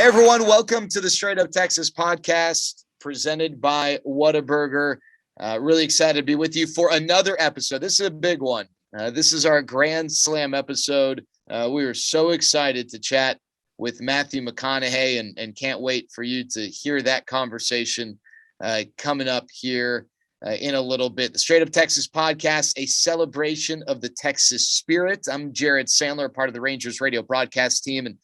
Hey everyone, welcome to the Straight Up Texas podcast presented by Whataburger. Really excited to be with you for another episode. This is a big one. This is our Grand Slam episode. We are so excited to chat with Matthew McConaughey and can't wait for you to hear that conversation coming up here in a little bit. The Straight Up Texas podcast, a celebration of the Texas spirit. I'm Jared Sandler, part of the Rangers radio broadcast team, and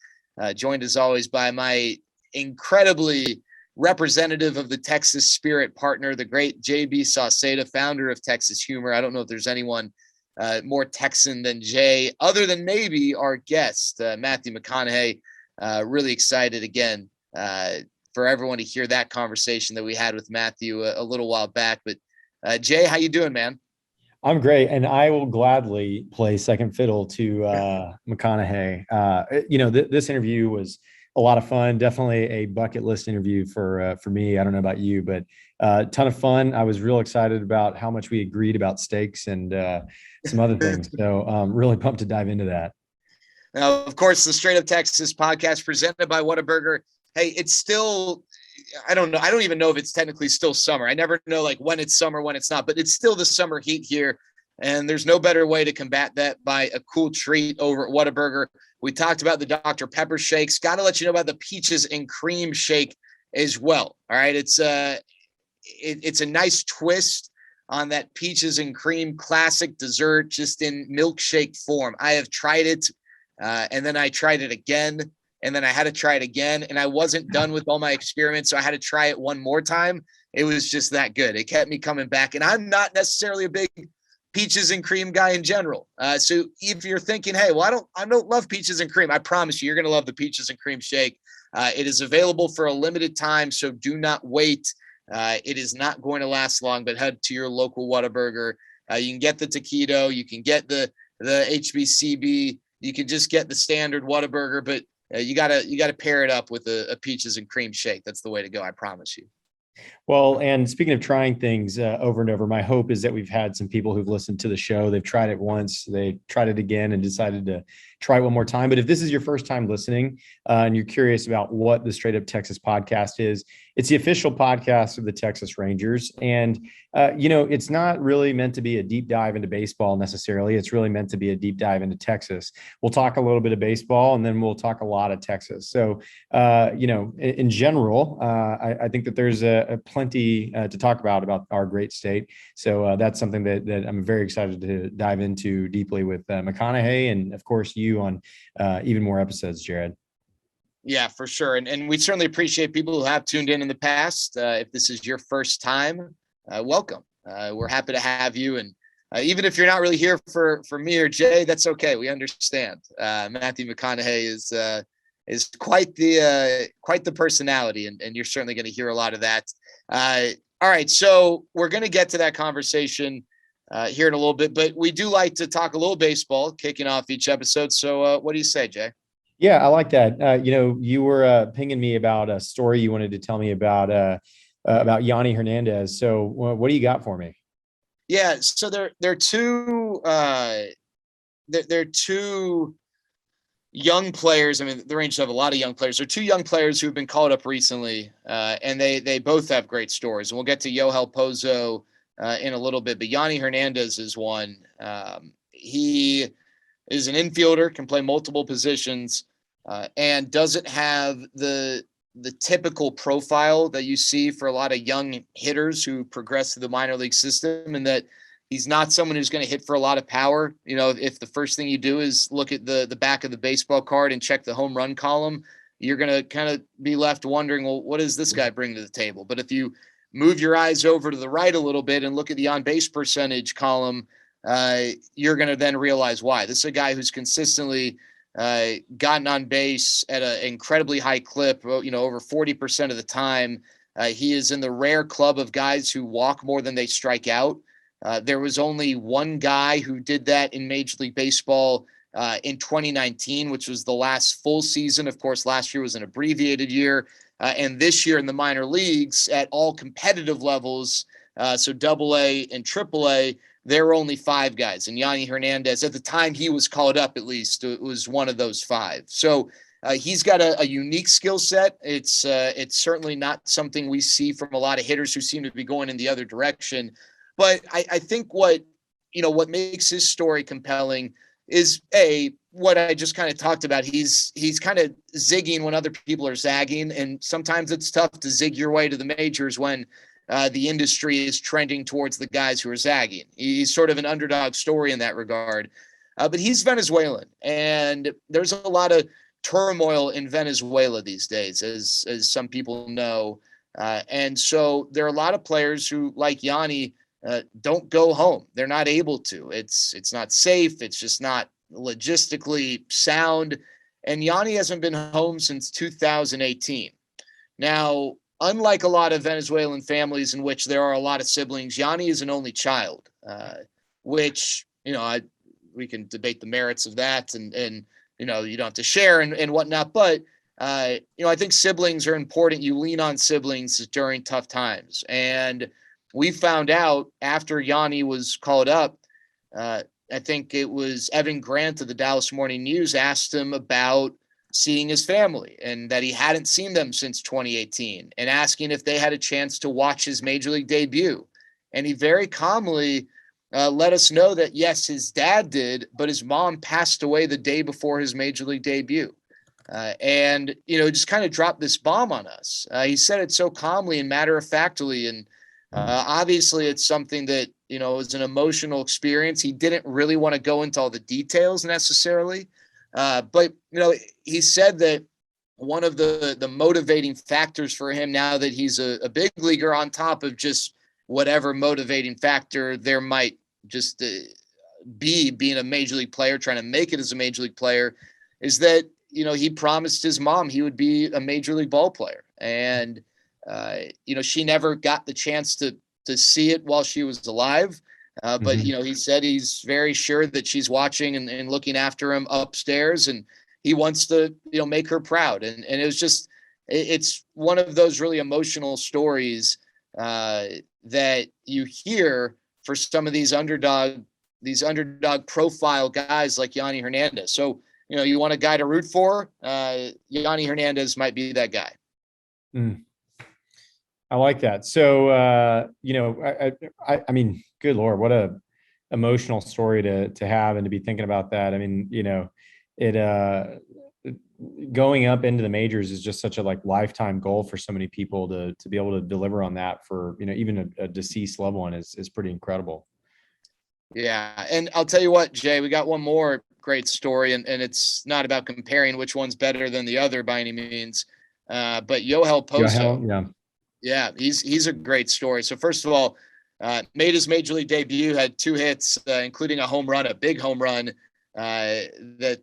joined as always by my incredibly representative of the Texas spirit partner, the great JB Sauceda, founder of Texas Humor. I don't know if there's anyone more Texan than Jay, other than maybe our guest, Matthew McConaughey. Really excited again for everyone to hear that conversation that we had with Matthew a little while back. But Jay, how you doing, man? I'm great, and I will gladly play second fiddle to McConaughey. This interview was a lot of fun. Definitely a bucket list interview for me. I don't know about you, but a ton of fun. I was real excited about how much we agreed about steaks and some other things. So really pumped to dive into that. Now, of course, the Straight Up Texas podcast presented by Whataburger. Hey, it's still, I don't know. I don't even know if it's technically still summer. I never know like when it's summer, when it's not, but it's still the summer heat here. And there's no better way to combat that by a cool treat over at Whataburger. We talked about the Dr. Pepper shakes. Got to let you know about the peaches and cream shake as well. All right. It's a nice twist on that peaches and cream classic dessert, just in milkshake form. I have tried it. And then I tried it again. And then I had to try it again, and I wasn't done with all my experiments, so I had to try it one more time. It was just that good. It kept me coming back, and I'm not necessarily a big peaches and cream guy in general. So if you're thinking, hey, well, I don't love peaches and cream, I promise you're going to love the peaches and cream shake. It is available for a limited time, so do not wait. It is not going to last long, but head to your local Whataburger. You can get the taquito, you can get the HBCB, you can just get the standard Whataburger, but you gotta pair it up with a peaches and cream shake. That's the way to go. I promise you. Well, and speaking of trying things over and over, my hope is that we've had some people who've listened to the show. They've tried it once, they tried it again and decided to try it one more time. But if this is your first time listening and you're curious about what the Straight Up Texas podcast is, it's the official podcast of the Texas Rangers. And, it's not really meant to be a deep dive into baseball necessarily. It's really meant to be a deep dive into Texas. We'll talk a little bit of baseball and then we'll talk a lot of Texas. So, in general, I think that there's a plenty to talk about our great state. So that's something that I'm very excited to dive into deeply with McConaughey and, of course, you on even more episodes, Jared. Yeah, for sure. And we certainly appreciate people who have tuned in the past. If this is your first time, welcome. We're happy to have you. And even if you're not really here for me or Jay, that's okay. We understand. Matthew McConaughey is quite the personality, and you're certainly going to hear a lot of that. All right, so we're going to get to that conversation here in a little bit, but we do like to talk a little baseball kicking off each episode. So what do you say, Jay? Yeah, I like that. You were pinging me about a story you wanted to tell me about Yonny Hernandez. So what do you got for me? Yeah, so they're two young players. I mean, the Rangers have a lot of young players. They're two young players who've been called up recently, and they both have great stories. And we'll get to Yohel Pozo in a little bit, but Yonny Hernandez is one. He is an infielder, can play multiple positions, and doesn't have the typical profile that you see for a lot of young hitters who progress through the minor league system, and that he's not someone who's going to hit for a lot of power. If the first thing you do is look at the back of the baseball card and check the home run column, you're going to kind of be left wondering, well, what does this guy bring to the table? But if you move your eyes over to the right a little bit and look at the on-base percentage column, you're going to then realize why. This is a guy who's consistently gotten on base at an incredibly high clip, over 40% of the time. He is in the rare club of guys who walk more than they strike out. There was only one guy who did that in Major League Baseball in 2019, which was the last full season. Of course, last year was an abbreviated year. And this year in the minor leagues at all competitive levels, so AA and AAA, there were only 5 guys. And Yonny Hernandez, at the time he was called up, at least, it was one of those 5. So He's got a unique skill set. It's certainly not something we see from a lot of hitters who seem to be going in the other direction. But I think what makes his story compelling is what I just kind of talked about. He's kind of zigging when other people are zagging, and sometimes it's tough to zig your way to the majors when the industry is trending towards the guys who are zagging. He's sort of an underdog story in that regard. But he's Venezuelan, and there's a lot of turmoil in Venezuela these days, as some people know. And so there are a lot of players who, like Yonny, don't go home. They're not able to. It's not safe. It's just not logistically sound. And Yonny hasn't been home since 2018. Now, unlike a lot of Venezuelan families in which there are a lot of siblings, Yonny is an only child, which, we can debate the merits of that, and you don't have to share and whatnot. But, I think siblings are important. You lean on siblings during tough times. And we found out after Yonny was called up, I think it was Evan Grant of the Dallas Morning News asked him about seeing his family and that he hadn't seen them since 2018, and asking if they had a chance to watch his major league debut. And he very calmly let us know that, yes, his dad did, but his mom passed away the day before his major league debut. And, just kind of dropped this bomb on us. He said it so calmly and matter-of-factly. And obviously it's something that, is an emotional experience. He didn't really want to go into all the details necessarily. But, he said that one of the motivating factors for him now that he's a big leaguer, on top of just whatever motivating factor there might just be being a major league player, trying to make it as a major league player, is that, he promised his mom he would be a major league ball player. And, she never got the chance to see it while she was alive. But, he said he's very sure that she's watching and looking after him upstairs, and he wants to, make her proud. And it was just, it's one of those really emotional stories that you hear for some of these underdog profile guys like Yonny Hernandez. So, you want a guy to root for, Yonny Hernandez might be that guy. I like that. So, I mean, good Lord, what a emotional story to have and to be thinking about that. I mean, it going up into the majors is just such a lifetime goal for so many people to be able to deliver on that for, even a deceased loved one is pretty incredible. Yeah. And I'll tell you what, Jay, we got one more great story, and it's not about comparing which one's better than the other by any means. But Yohel Pozo. Yeah, he's a great story. So first of all, made his major league debut, had 2 hits, including a home run, a big home run that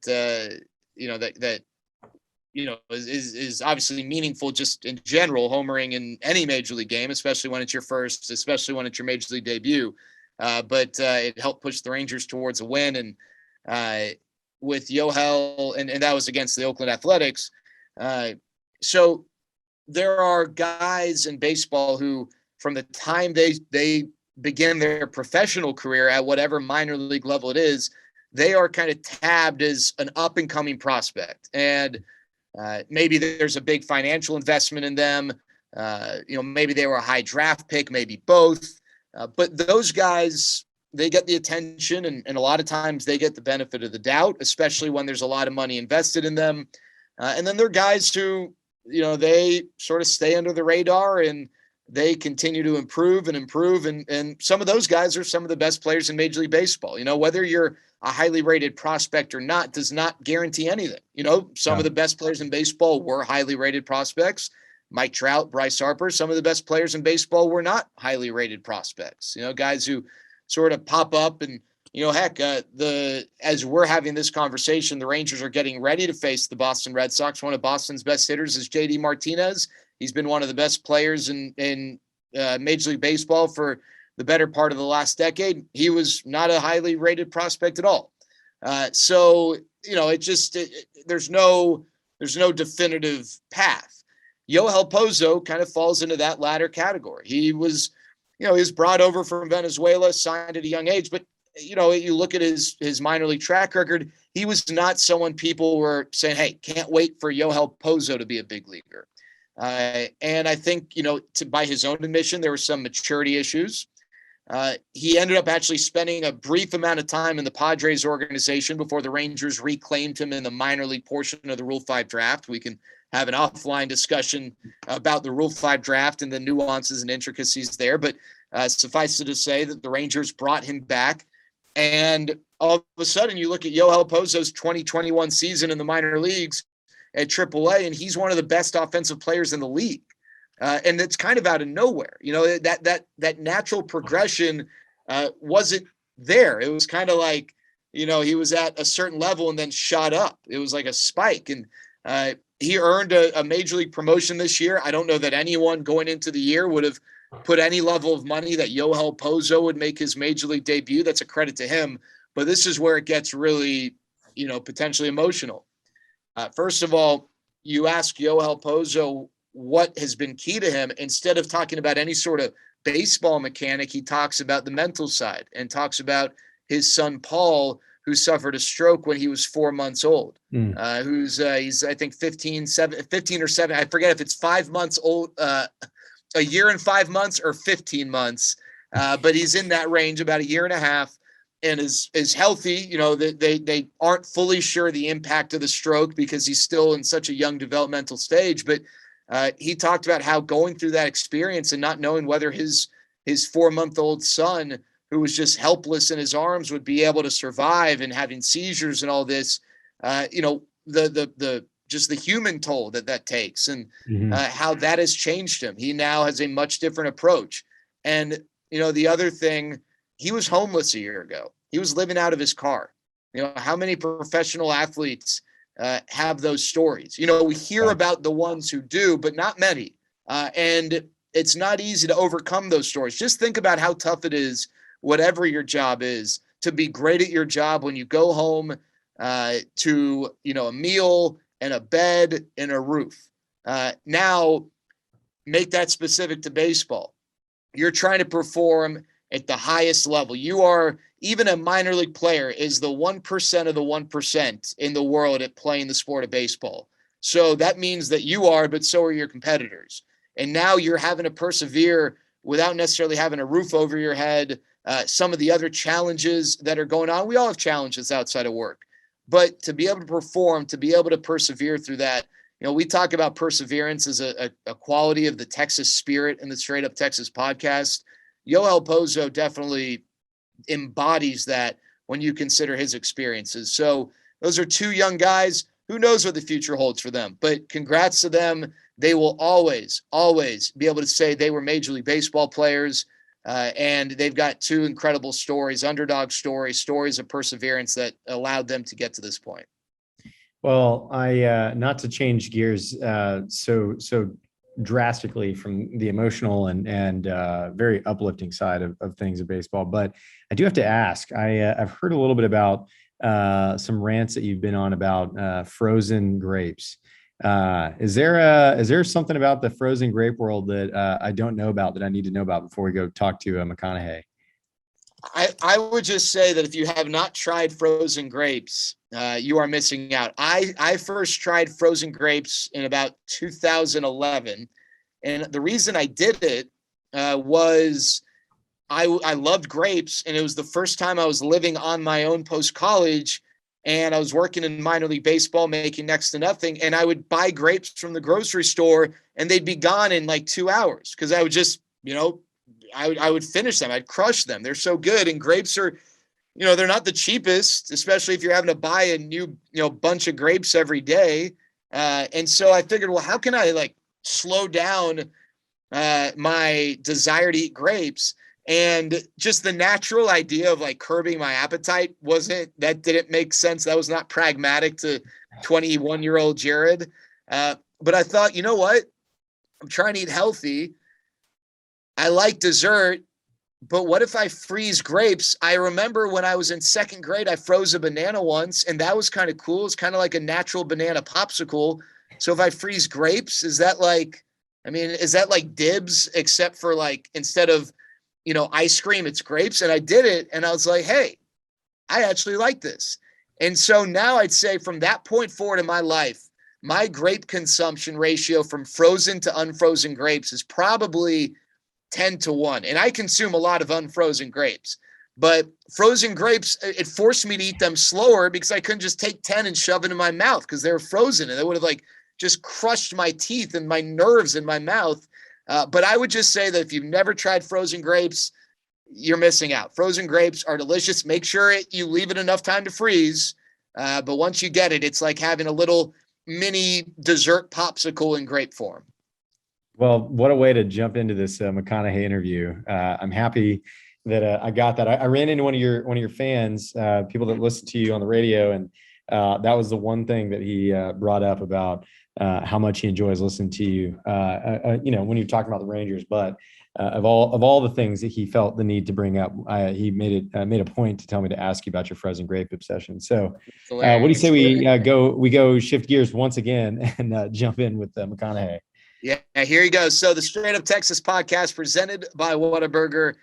is obviously meaningful just in general, homering in any major league game, especially when it's your first, especially when it's your major league debut. But it helped push the Rangers towards a win. And with Yohel, and that was against the Oakland Athletics. So there are guys in baseball who, from the time they begin their professional career at whatever minor league level it is, they are kind of tabbed as an up and coming prospect. And maybe there's a big financial investment in them. Maybe they were a high draft pick, maybe both. But those guys, they get the attention, and a lot of times they get the benefit of the doubt, especially when there's a lot of money invested in them. And then there are guys who, they sort of stay under the radar and they continue to improve. And some of those guys are some of the best players in Major League Baseball. Whether you're a highly rated prospect or not does not guarantee anything. Some of the best players in baseball were highly rated prospects. Mike Trout, Bryce Harper, some of the best players in baseball were not highly rated prospects. Guys who sort of pop up and, as we're having this conversation, the Rangers are getting ready to face the Boston Red Sox. One of Boston's best hitters is JD Martinez. He's been one of the best players in Major League Baseball for the better part of the last decade. He was not a highly rated prospect at all. So there's no definitive path. Yohel Pozo kind of falls into that latter category. He was, he was brought over from Venezuela, signed at a young age, but you look at his minor league track record, he was not someone people were saying, hey, can't wait for Yohel Pozo to be a big leaguer. And I think, by his own admission, there were some maturity issues. He ended up actually spending a brief amount of time in the Padres organization before the Rangers reclaimed him in the minor league portion of the Rule 5 draft. We can have an offline discussion about the Rule 5 draft and the nuances and intricacies there. But suffice it to say that the Rangers brought him back. And all of a sudden, you look at Yohel Pozo's 2021 season in the minor leagues at AAA, and he's one of the best offensive players in the league. And it's kind of out of nowhere. That natural progression wasn't there. It was kind of like, he was at a certain level and then shot up. It was like a spike. And he earned a major league promotion this year. I don't know that anyone going into the year would have put any level of money that Yohel Pozo would make his major league debut. That's a credit to him. But this is where it gets really, potentially emotional. First of all, you ask Yohel Pozo what has been key to him. Instead of talking about any sort of baseball mechanic, he talks about the mental side and talks about his son, Paul, who suffered a stroke when he was 4 months old, he's, I think, 15 or 7. I forget if it's 5 months old, a year and 5 months or 15 months. But he's in that range, about a year and a half, and is healthy. They aren't fully sure the impact of the stroke because he's still in such a young developmental stage. But he talked about how going through that experience and not knowing whether his 4-month-old son, who was just helpless in his arms, would be able to survive, and having seizures and all this, just the human toll that takes, and how that has changed him. He now has a much different approach. And, the other thing, he was homeless a year ago. He was living out of his car. How many professional athletes have those stories? We hear about the ones who do, but not many. And it's not easy to overcome those stories. Just think about how tough it is, whatever your job is, to be great at your job when you go home to, a meal and a bed and a roof. Now, make that specific to baseball. You're trying to perform at the highest level. You are, even a minor league player is the 1% of the 1% in the world at playing the sport of baseball. So that means that you are, but so are your competitors. And now you're having to persevere without necessarily having a roof over your head. Some of the other challenges that are going on, we all have challenges outside of work, but to be able to perform, to be able to persevere through that, we talk about perseverance as a quality of the Texas spirit and the Straight Up Texas podcast. Yohel Pozo definitely embodies that when you consider his experiences. So those are two young guys. Who knows what the future holds for them, but congrats to them. They will always, always be able to say they were Major League Baseball players. And they've got two incredible stories, underdog stories of perseverance that allowed them to get to this point. Well, I not to change gears so drastically from the emotional and very uplifting side of things of baseball, but I do have to ask. I've heard a little bit about some rants that you've been on about frozen grapes. Is there something about the frozen grape world that I don't know about that I need to know about before we go talk to McConaughey? I would just say that if you have not tried frozen grapes, you are missing out. I first tried frozen grapes in about 2011. And the reason I did it was I loved grapes. And it was the first time I was living on my own post-college. And I was working in minor league baseball, making next to nothing. And I would buy grapes from the grocery store and they'd be gone in like 2 hours. Cause I would just, I would finish them. I'd crush them. They're so good. And grapes are, they're not the cheapest, especially if you're having to buy a new, bunch of grapes every day. And so I figured, well, how can I slow down my desire to eat grapes? And just the natural idea of curbing my appetite didn't make sense. That was not pragmatic to 21-year-old Jared. But I thought, you know what? I'm trying to eat healthy. I like dessert, but what if I freeze grapes? I remember when I was in second grade, I froze a banana once, and that was kind of cool. It's kind of like a natural banana popsicle. So if I freeze grapes, is that like dibs, except for instead of, ice cream, it's grapes? And I did it, and I was like, hey, I actually like this. And so now I'd say from that point forward in my life, my grape consumption ratio from frozen to unfrozen grapes is probably 10-1. And I consume a lot of unfrozen grapes, but frozen grapes, it forced me to eat them slower because I couldn't just take 10 and shove it in my mouth because they were frozen and they would have like just crushed my teeth and my nerves in my mouth. But I would just say that if you've never tried frozen grapes, you're missing out. Frozen grapes are delicious. Make sure you leave it enough time to freeze. But once you get it, it's like having a little mini dessert popsicle in grape form. Well, what a way to jump into this McConaughey interview. I'm happy that I got that. I ran into one of your fans, people that listen to you on the radio, and that was the one thing that he brought up about how much he enjoys listening to you. When you're talking about the Rangers, but of all the things that he felt the need to bring up, he made a point to tell me to ask you about your frozen grape obsession. So, what do you say we go shift gears once again and jump in with McConaughey? Yeah, here you go. So the Straight Up Texas podcast presented by Whataburger.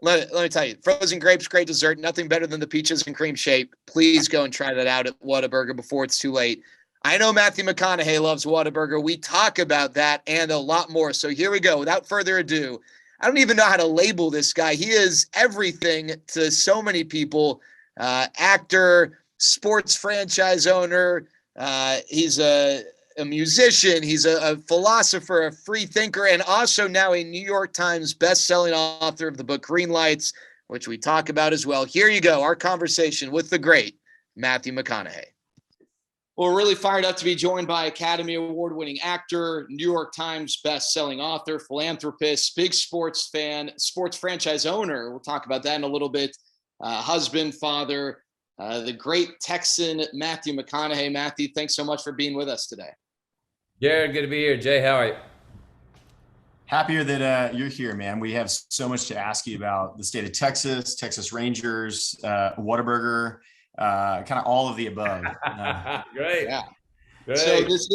Let me tell you, frozen grapes, great dessert. Nothing better than the peaches and cream shape. Please go and try that out at Whataburger before it's too late. I know Matthew McConaughey loves Whataburger. We talk about that and a lot more. So here we go. Without further ado, I don't even know how to label this guy. He is everything to so many people. Actor, sports franchise owner. He's a musician. He's a philosopher, a free thinker, and also now a New York Times best-selling author of the book Greenlights, which we talk about as well. Here you go, our conversation with the great Matthew McConaughey. Well, we're really fired up to be joined by Academy Award-winning actor, New York Times best-selling author, philanthropist, big sports fan, sports franchise owner. We'll talk about that in a little bit. Husband, father, the great Texan Matthew McConaughey. Matthew, thanks so much for being with us today. Jared, good to be here. Jay, how are you? Happier that you're here, man. We have so much to ask you about the state of Texas, Texas Rangers, Whataburger, kind of all of the above. Great. Yeah. Great. So this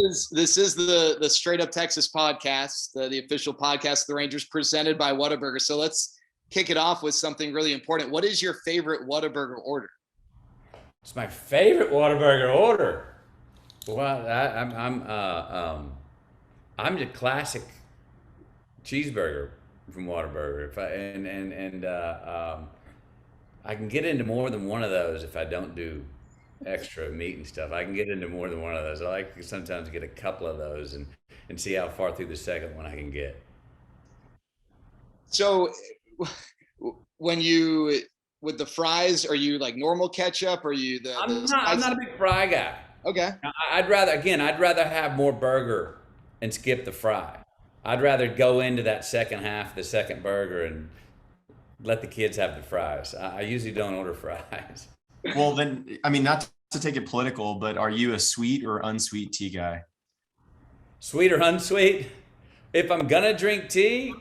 is the Straight Up Texas podcast, the official podcast of the Rangers presented by Whataburger. So let's kick it off with something really important. What is your favorite Whataburger order? It's my favorite Whataburger order. Well, I'm the classic cheeseburger from Whataburger. I can get into more than one of those if I don't do extra meat and stuff. I can get into more than one of those. I like to sometimes get a couple of those and see how far through the second one I can get. So when you with the fries, are you like normal ketchup? Or are you I'm not a big fry guy. Okay. I'd rather have more burger and skip the fry. I'd rather go into that second half, the second burger, and let the kids have the fries. I usually don't order fries. Well, then, I mean, not to take it political, but are you a sweet or unsweet tea guy? Sweet or unsweet? If I'm gonna drink tea,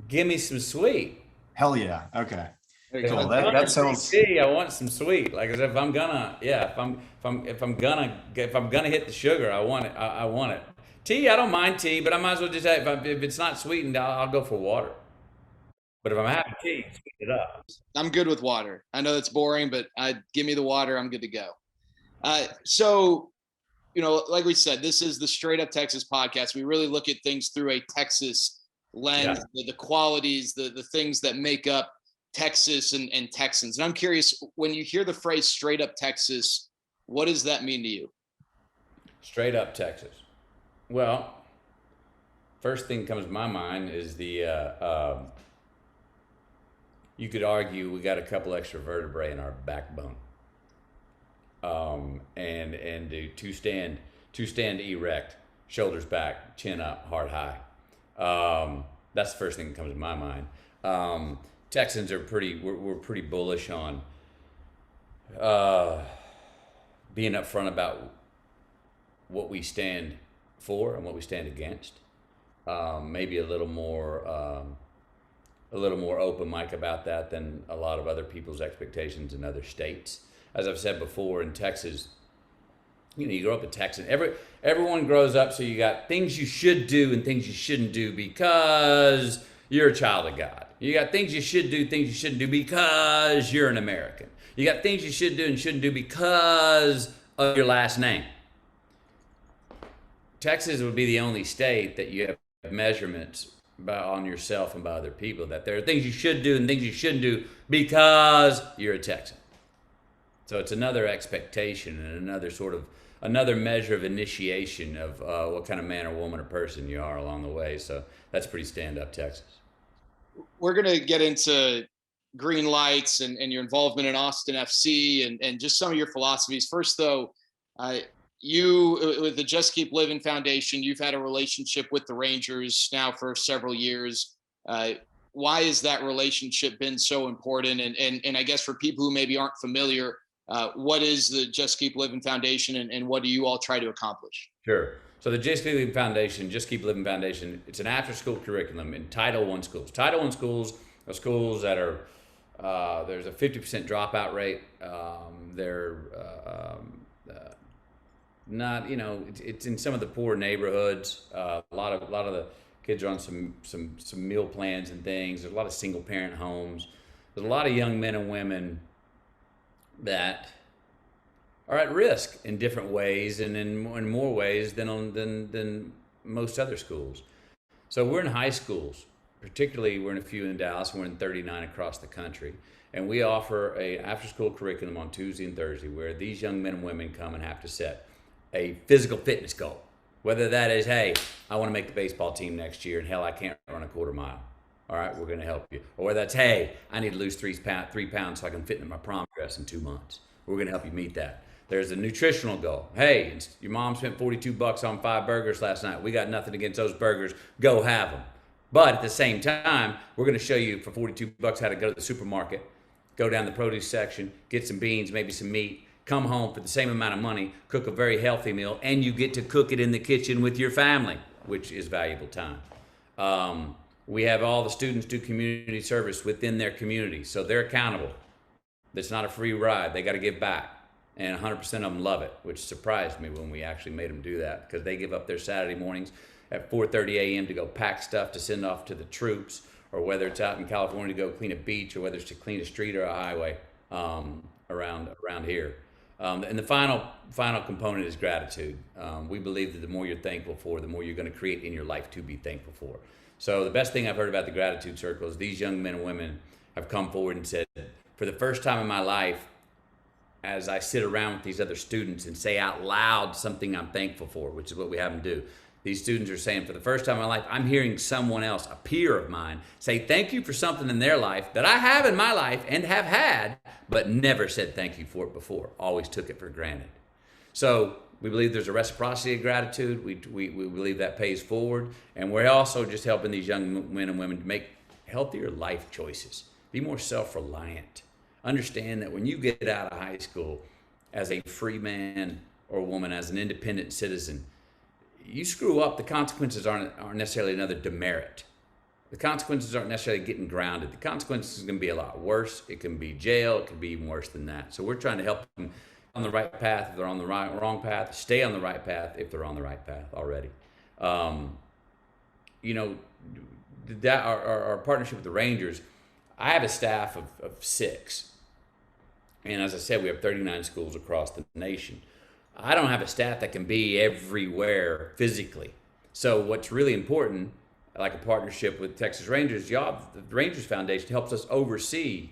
give me some sweet. Hell yeah. Okay. Cool. If That sounds. tea, I want some sweet. Like if I'm gonna hit the sugar, I want it. I want it. Tea, I don't mind tea, but I might as well just have, if it's not sweetened, I'll go for water. But if I'm having tea, sweeten it up. I'm good with water. I know that's boring, but give me the water. I'm good to go. So, like we said, this is the Straight Up Texas podcast. We really look at things through a Texas lens, the qualities, the things that make up Texas and Texans. And I'm curious, when you hear the phrase Straight Up Texas, what does that mean to you? Straight up Texas. Well, first thing comes to my mind is you could argue we got a couple extra vertebrae in our backbone. And to stand erect, shoulders back, chin up, heart high. That's the first thing that comes to my mind. Texans are we're pretty bullish on being upfront about what we stand for and what we stand against. Maybe a little more open mic about that than a lot of other people's expectations in other states. As I've said before, in Texas, you grow up in Texas. Everyone grows up, so you got things you should do and things you shouldn't do because you're a child of God. You got things you should do, things you shouldn't do because you're an American. You got things you should do and shouldn't do because of your last name. Texas would be the only state that you have measurements on yourself and by other people, that there are things you should do and things you shouldn't do because you're a Texan. So it's another expectation and another measure of initiation of what kind of man or woman or person you are along the way. So that's pretty stand-up Texas. We're going to get into Greenlights and your involvement in Austin FC and just some of your philosophies. First, though, you, with the Just Keep Living Foundation, you've had a relationship with the Rangers now for several years. Why has that relationship been so important? And I guess for people who maybe aren't familiar, what is the Just Keep Living Foundation and what do you all try to accomplish? Sure. So the Just Keep Living Foundation, it's an after-school curriculum in Title I schools. Title I schools are schools that are, there's a 50% dropout rate. They're not, it's in some of the poor neighborhoods. A lot of the kids are on some meal plans and things. There's a lot of single parent homes. There's a lot of young men and women that are at risk in different ways and in more ways than most other schools. So we're in high schools, particularly we're in a few in Dallas, and we're in 39 across the country. And we offer a after-school curriculum on Tuesday and Thursday where these young men and women come and have to set a physical fitness goal. Whether that is, hey, I want to make the baseball team next year, and hell, I can't run a quarter mile. All right, we're going to help you. Or whether that's, hey, I need to lose 3 pounds so I can fit into my prom dress in 2 months. We're going to help you meet that. There's a nutritional goal. Hey, your mom spent $42 on 5 burgers last night. We got nothing against those burgers. Go have them. But at the same time, we're going to show you for $42 how to go to the supermarket, go down the produce section, get some beans, maybe some meat, come home for the same amount of money, cook a very healthy meal, and you get to cook it in the kitchen with your family, which is valuable time. We have all the students do community service within their community, so they're accountable. It's not a free ride. They got to give back. And 100% of them love it, which surprised me when we actually made them do that, because they give up their Saturday mornings at 4:30 a.m. to go pack stuff to send off to the troops, or whether it's out in California to go clean a beach, or whether it's to clean a street or a highway around here. And the final component is gratitude. We believe that the more you're thankful for, the more you're going to create in your life to be thankful for. So the best thing I've heard about the gratitude circle is these young men and women have come forward and said, for the first time in my life, as I sit around with these other students and say out loud something I'm thankful for, which is what we have them do. These students are saying, for the first time in my life, I'm hearing someone else, a peer of mine, say thank you for something in their life that I have in my life and have had, but never said thank you for it before. Always took it for granted. So we believe there's a reciprocity of gratitude. We believe that pays forward. And we're also just helping these young men and women to make healthier life choices, be more self-reliant. Understand that when you get out of high school as a free man or woman, as an independent citizen, you screw up, the consequences aren't necessarily another demerit. The consequences aren't necessarily getting grounded. The consequences is going to be a lot worse. It can be jail. It can be even worse than that. So we're trying to help them on the right path if they're on the wrong path, stay on the right path if they're on the right path already. That our partnership with the Rangers, I have a staff of 6. And as I said, we have 39 schools across the nation. I don't have a staff that can be everywhere physically. So what's really important, like a partnership with Texas Rangers, the Rangers Foundation helps us oversee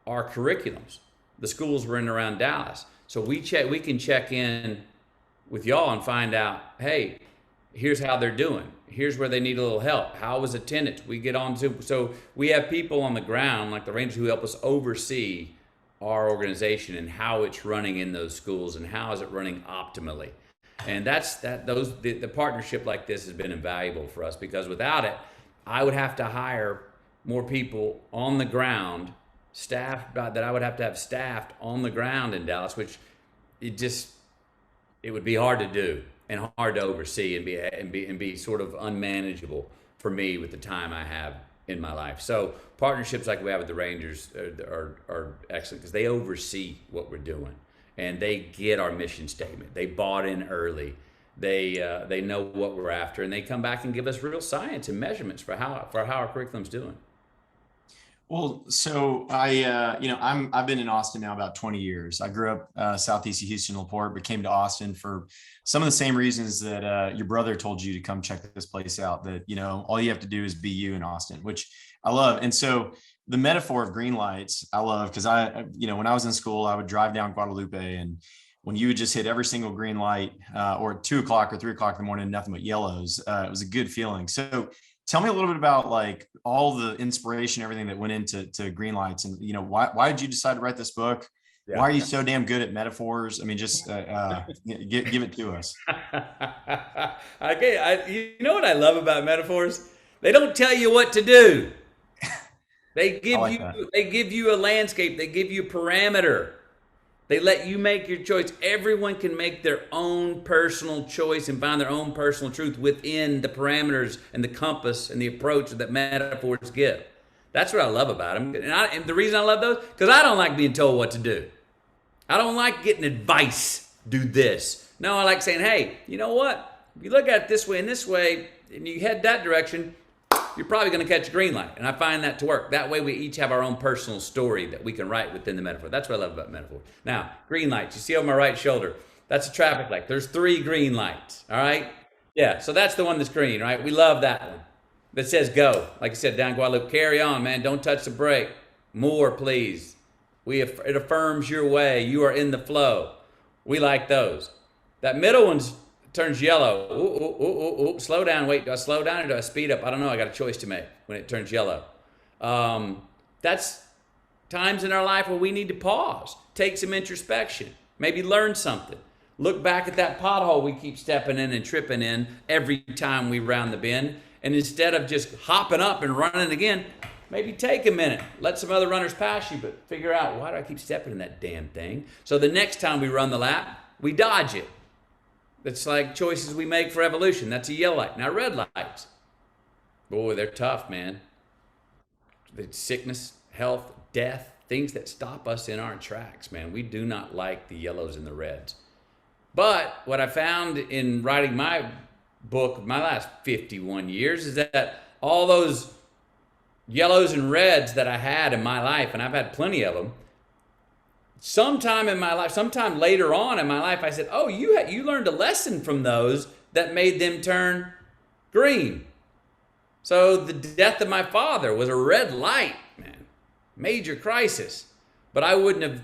our curriculums. The schools were in and around Dallas. So we can check in with y'all and find out, hey, here's how they're doing. Here's where they need a little help. How was attendance? We get on Zoom. So we have people on the ground, like the Rangers, who help us oversee our organization and how it's running in those schools and how is it running optimally. And the partnership like this has been invaluable for us, because without it, I would have to hire more people on the ground, staff that I would have to have staffed on the ground in Dallas, which it would be hard to do and hard to oversee and be sort of unmanageable for me with the time I have in my life. So partnerships like we have with the Rangers are excellent, because they oversee what we're doing and they get our mission statement. They bought in early. They know what we're after, and they come back and give us real science and measurements for how our curriculum's doing. Well, so I've been in Austin now about 20 years. I grew up southeast of Houston, LaPorte, but came to Austin for some of the same reasons that your brother told you to come check this place out. That all you have to do is be you in Austin, which I love. And so the metaphor of green lights, I love, because when I was in school, I would drive down Guadalupe, and when you would just hit every single green light, or at 2 o'clock or 3 o'clock in the morning, nothing but yellows, it was a good feeling. So tell me a little bit about like all the inspiration, everything that went into Greenlights, and why did you decide to write this book? Yeah. Why are you so damn good at metaphors? I mean, just give it to us. Okay, you know what I love about metaphors? They don't tell you what to do. They give you a landscape. They give you a parameter. They let you make your choice. Everyone can make their own personal choice and find their own personal truth within the parameters and the compass and the approach that metaphors give. That's what I love about them. And the reason I love those, because I don't like being told what to do. I don't like getting advice, do this. No, I like saying, hey, you know what? If you look at it this way and this way, and you head that direction, you're probably going to catch a green light. And I find that to work. That way we each have our own personal story that we can write within the metaphor. That's what I love about metaphor. Now, green lights. You see on my right shoulder, that's a traffic light. There's 3 green lights, all right? Yeah, so that's the one that's green, right? We love that one. That says go. Like I said, down Guadalupe, carry on, man. Don't touch the brake. More, please. It affirms your way. You are in the flow. We like those. That middle one's turns yellow. Ooh, slow down. Wait, do I slow down or do I speed up? I don't know. I got a choice to make when it turns yellow. That's times in our life where we need to pause, take some introspection, maybe learn something. Look back at that pothole we keep stepping in and tripping in every time we round the bend. And instead of just hopping up and running again, maybe take a minute. Let some other runners pass you, but figure out, why do I keep stepping in that damn thing? So the next time we run the lap, we dodge it. That's like choices we make for evolution. That's a yellow light. Now red lights, boy, they're tough, man. It's sickness, health, death, things that stop us in our tracks, man. We do not like the yellows and the reds. But what I found in writing my book, my last 51 years, is that all those yellows and reds that I had in my life, and I've had plenty of them, sometime in my life, sometime later on in my life, I said, oh, you learned a lesson from those that made them turn green. So the death of my father was a red light, man. Major crisis. But I wouldn't have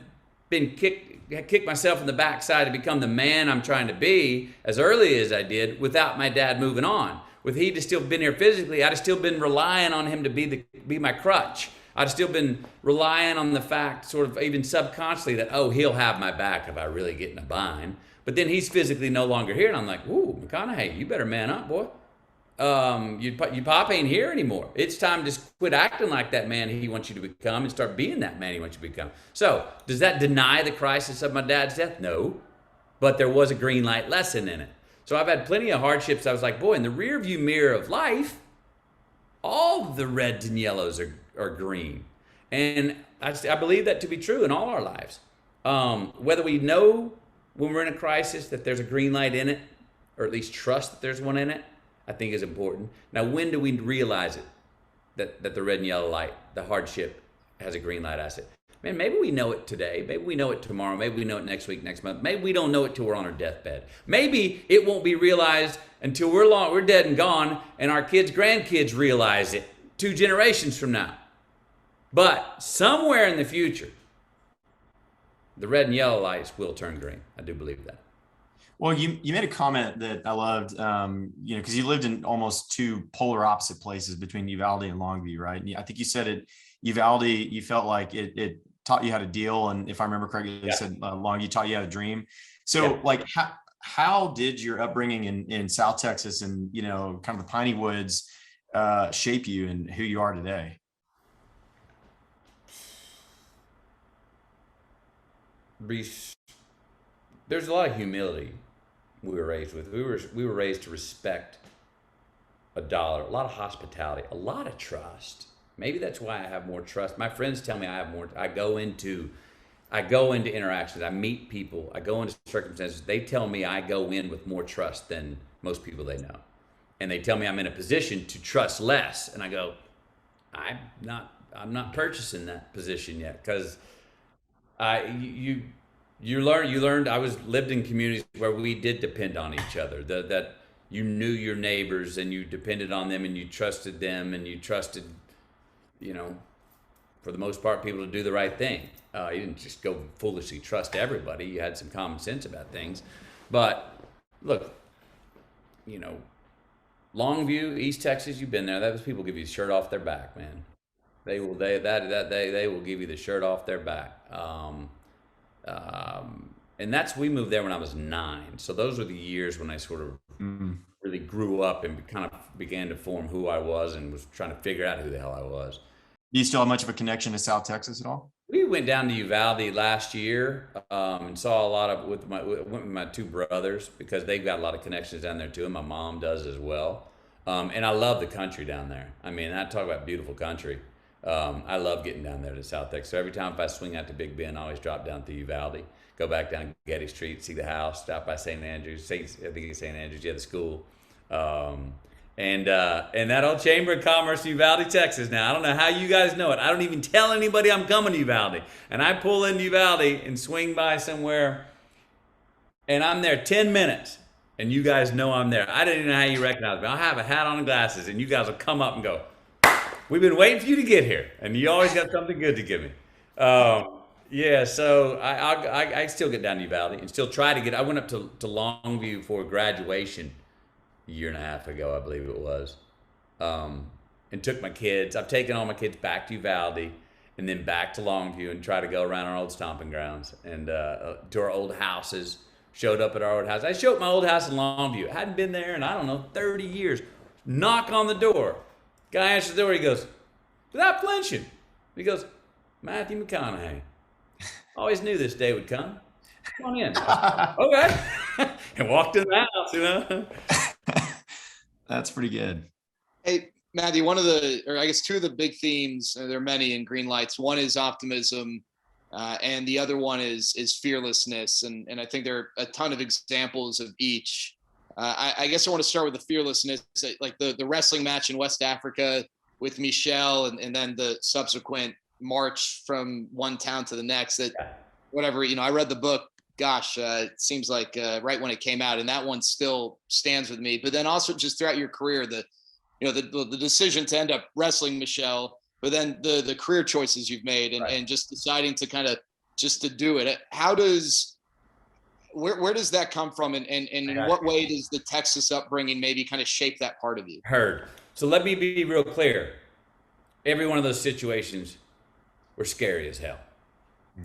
been kicked myself in the backside to become the man I'm trying to be as early as I did without my dad moving on. With he'd have still been here physically, I'd have still been relying on him to be my crutch. I'd have still been relying on the fact, sort of even subconsciously, that, oh, he'll have my back if I really get in a bind. But then he's physically no longer here, and I'm like, ooh, McConaughey, you better man up, boy. Your pop ain't here anymore. It's time to quit acting like that man he wants you to become and start being that man he wants you to become. So, does that deny the crisis of my dad's death? No. But there was a green light lesson in it. So I've had plenty of hardships. I was like, boy, in the rear view mirror of life, all the reds and yellows are green. And I believe that to be true in all our lives. Whether we know when we're in a crisis that there's a green light in it, or at least trust that there's one in it, I think is important. Now, when do we realize it, that the red and yellow light, the hardship, has a green light asset? Man, maybe we know it today. Maybe we know it tomorrow. Maybe we know it next week, next month. Maybe we don't know it till we're on our deathbed. Maybe it won't be realized until we're dead and gone, and our kids, grandkids realize it 2 generations from now. But somewhere in the future, the red and yellow lights will turn green. I do believe that. Well, you made a comment that I loved, because you lived in almost 2 polar opposite places between Uvalde and Longview, right? And I think you said it, Uvalde, you felt like it taught you how to deal. And if I remember correctly, you said Longview taught you how to dream. So like, how did your upbringing in South Texas and, kind of the Piney Woods shape you and who you are today? There's a lot of humility we were raised with. We were raised to respect a dollar, a lot of hospitality, a lot of trust. Maybe that's why I have more trust. My friends tell me I have more. I go into interactions. I meet people. I go into circumstances. They tell me I go in with more trust than most people they know. And they tell me I'm in a position to trust less. And I go, I'm not I'm not purchasing that position yet, because you learned. I lived in communities where we did depend on each other. That you knew your neighbors and you depended on them and you trusted them and you trusted, for the most part, people to do the right thing. You didn't just go foolishly trust everybody. You had some common sense about things. But look, Longview, East Texas, you've been there. Those people give you the shirt off their back, man. They will they will give you the shirt off their back. And we moved there when I was 9. So those were the years when I sort of really grew up and kind of began to form who I was and was trying to figure out who the hell I was. Do you still have much of a connection to South Texas at all? We went down to Uvalde last year and saw a lot of went with my 2 brothers, because they've got a lot of connections down there too, and my mom does as well. And I love the country down there. I mean, I talk about beautiful country. I love getting down there to South Texas. So every time if I swing out to Big Bend, I always drop down to Uvalde, go back down Getty Street, see the house, stop by St. Andrews, I think it's St. Andrews, the school. And that old Chamber of Commerce, Uvalde, Texas. Now, I don't know how you guys know it. I don't even tell anybody I'm coming to Uvalde. And I pull into Uvalde and swing by somewhere, and I'm there 10 minutes. And you guys know I'm there. I don't even know how you recognize me. I'll have a hat on and glasses, and you guys will come up and go, "We've been waiting for you to get here." And you always got something good to give me. Yeah, so I still get down to Uvalde and still try to get. I went up to Longview for graduation a year and a half ago, I believe it was, and took my kids. I've taken all my kids back to Uvalde and then back to Longview and try to go around our old stomping grounds and to our old houses. Showed up at our old house. I showed up my old house in Longview. I hadn't been there in, 30 years. Knock on the door. Guy answers the door. He goes, without flinching, he goes, "Matthew McConaughey. Always knew this day would come. Come on in." Okay. And walked in the house, That's pretty good. Hey, Matthew, two of the big themes, there are many in Greenlights. One is optimism, and the other one is fearlessness. And I think there are a ton of examples of each. I guess I want to start with the fearlessness, like the wrestling match in West Africa with Michelle, and then the subsequent march from one town to the next. I read the book, it seems like right when it came out, and that one still stands with me. But then also just throughout your career, the decision to end up wrestling Michelle, but then the career choices you've made and just deciding to kind of just to do it. Where does that come from? And in what way does the Texas upbringing maybe kind of shape that part of you? Heard. So let me be real clear. Every one of those situations were scary as hell.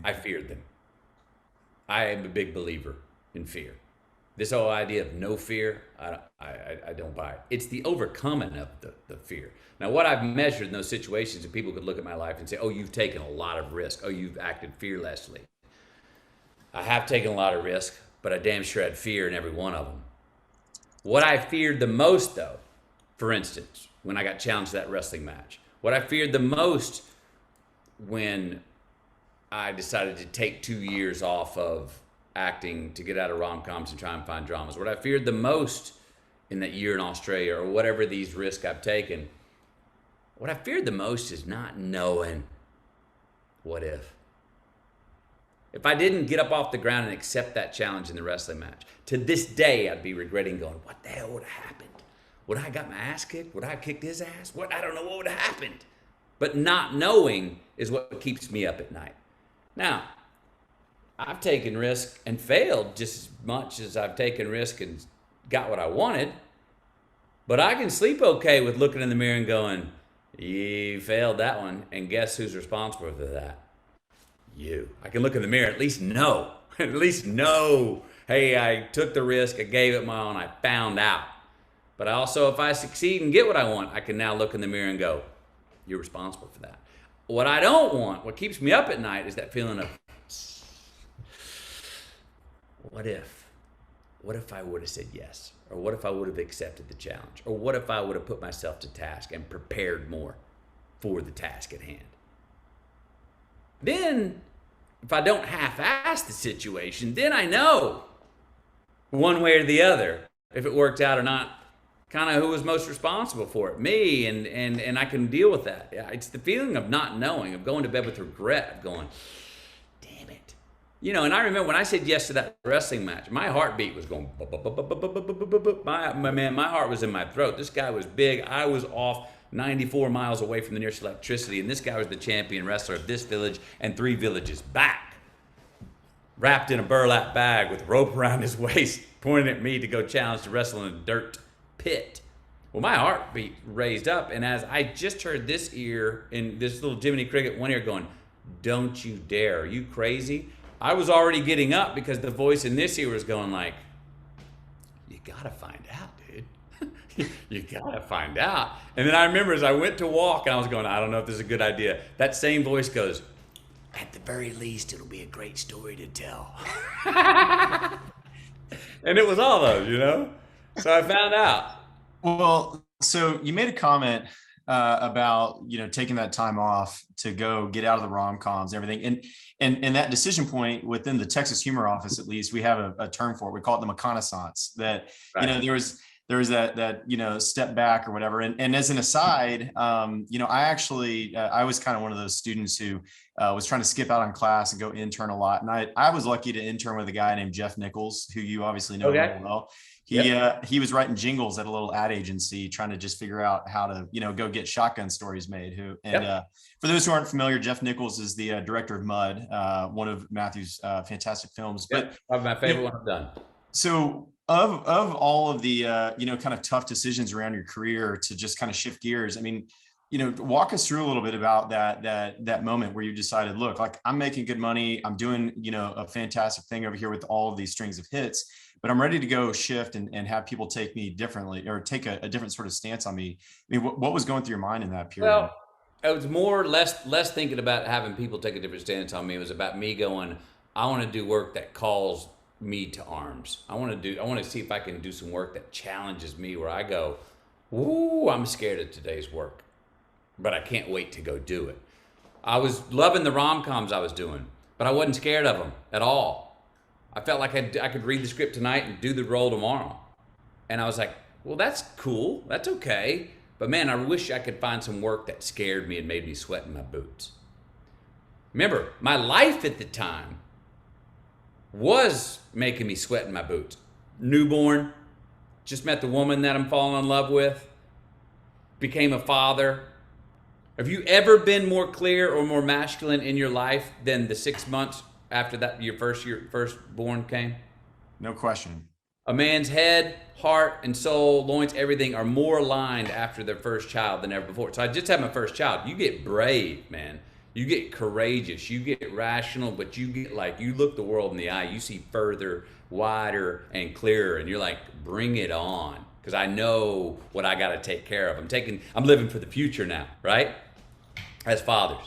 I feared them. I am a big believer in fear. This whole idea of no fear, I don't buy it. It's the overcoming of the fear. Now, what I've measured in those situations, and people could look at my life and say, "Oh, you've taken a lot of risk. Oh, you've acted fearlessly." I have taken a lot of risk, but I damn sure had fear in every one of them. What I feared the most, though, for instance, when I got challenged to that wrestling match, what I feared the most when I decided to take 2 years off of acting to get out of rom-coms and try and find dramas, what I feared the most in that year in Australia, or whatever these risks I've taken, what I feared the most is not knowing what if. If I didn't get up off the ground and accept that challenge in the wrestling match, to this day, I'd be regretting going, what the hell would have happened? Would I have got my ass kicked? Would I have kicked his ass? I don't know what would have happened. But not knowing is what keeps me up at night. Now, I've taken risk and failed just as much as I've taken risk and got what I wanted. But I can sleep okay with looking in the mirror and going, "You failed that one, and guess who's responsible for that? You." I can look in the mirror, at least know, hey, I took the risk, I gave it my all, and I found out. But also, if I succeed and get what I want, I can now look in the mirror and go, "You're responsible for that." What I don't want, what keeps me up at night, is that feeling of, what if? What if I would have said yes? Or what if I would have accepted the challenge? Or what if I would have put myself to task and prepared more for the task at hand? Then, if I don't half-ass the situation, then I know one way or the other if it worked out or not, kind of who was most responsible for it, me, and I can deal with that. Yeah, it's the feeling of not knowing, of going to bed with regret, of going, damn it. You know, and I remember when I said yes to that wrestling match, my heartbeat was going, my heart was in my throat. This guy was big. I was off 94 miles away from the nearest electricity, and this guy was the champion wrestler of this village and 3 villages back, wrapped in a burlap bag with rope around his waist, pointing at me to go challenge to wrestle in a dirt pit. Well, my heartbeat raised up, and as I just heard this ear in this little Jiminy Cricket, one ear going, don't you dare, are you crazy? I was already getting up because the voice in this ear was going like, you gotta find out, dude. You gotta find out. And then I remember as I went to walk and I was going, I don't know if this is a good idea. That same voice goes, at the very least, it'll be a great story to tell. And it was all those, you know? So I found out. Well, so you made a comment about, you know, taking that time off to go get out of the rom-coms and everything. And that decision point within the Texas Humor Office, at least, we have a term for it. We call it the McConaissance, that, right. You know, there was that, you know, step back or whatever. And as an aside, you know, I actually, I was kind of one of those students who was trying to skip out on class and go intern a lot. And I was lucky to intern with a guy named Jeff Nichols, who you obviously know very well. He was writing jingles at a little ad agency, trying to just figure out how to, you know, go get shotgun stories made. For those who aren't familiar, Jeff Nichols is the director of Mud, one of Matthew's fantastic films. But my favorite one I've done. So of all of the you know, kind of tough decisions around your career to just kind of shift gears, I mean, you know, walk us through a little bit about that moment where you decided, look, like, I'm making good money, I'm doing, you know, a fantastic thing over here with all of these strings of hits, but I'm ready to go shift and have people take me differently, or take a different sort of stance on me. I mean, what was going through your mind in that period? Well, it was more less thinking about having people take a different stance on me. It was about me going, I want to do work that calls me to arms. I want to see if I can do some work that challenges me, where I go, ooh, I'm scared of today's work, but I can't wait to go do it. I was loving the rom-coms I was doing, but I wasn't scared of them at all. I felt like I could read the script tonight and do the role tomorrow. And I was like, well, that's cool. That's okay. But man, I wish I could find some work that scared me and made me sweat in my boots. Remember, my life at the time was making me sweat in my boots. Newborn, just met the woman that I'm falling in love with, became a father. Have you ever been more clear or more masculine in your life than the 6 months after that your firstborn came? No question. A man's head, heart, and soul, loins, everything are more aligned after their first child than ever before. So I just had my first child. You get brave, man. You get courageous. You get rational, but you get like, you look the world in the eye. You see further, wider, and clearer, and you're like, bring it on. Because I know what I got to take care of. I'm living for the future now, right? As fathers.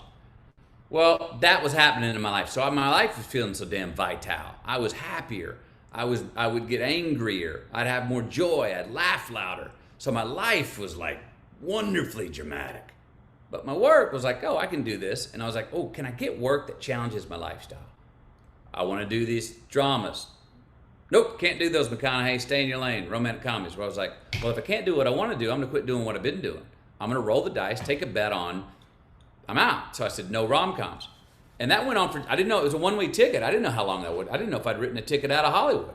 Well, that was happening in my life. So my life was feeling so damn vital. I was happier. I would get angrier. I'd have more joy. I'd laugh louder. So my life was like wonderfully dramatic. But my work was like, oh, I can do this. And I was like, oh, can I get work that challenges my lifestyle? I want to do these dramas. Nope, can't do those, McConaughey. Stay in your lane. Romantic comedies. Where I was like, well, if I can't do what I want to do, I'm going to quit doing what I've been doing. I'm going to roll the dice, take a bet on, I'm out. So I said, no rom-coms. And that went on for, I didn't know, it was a one-way ticket. I didn't know how long that would. I didn't know if I'd written a ticket out of Hollywood.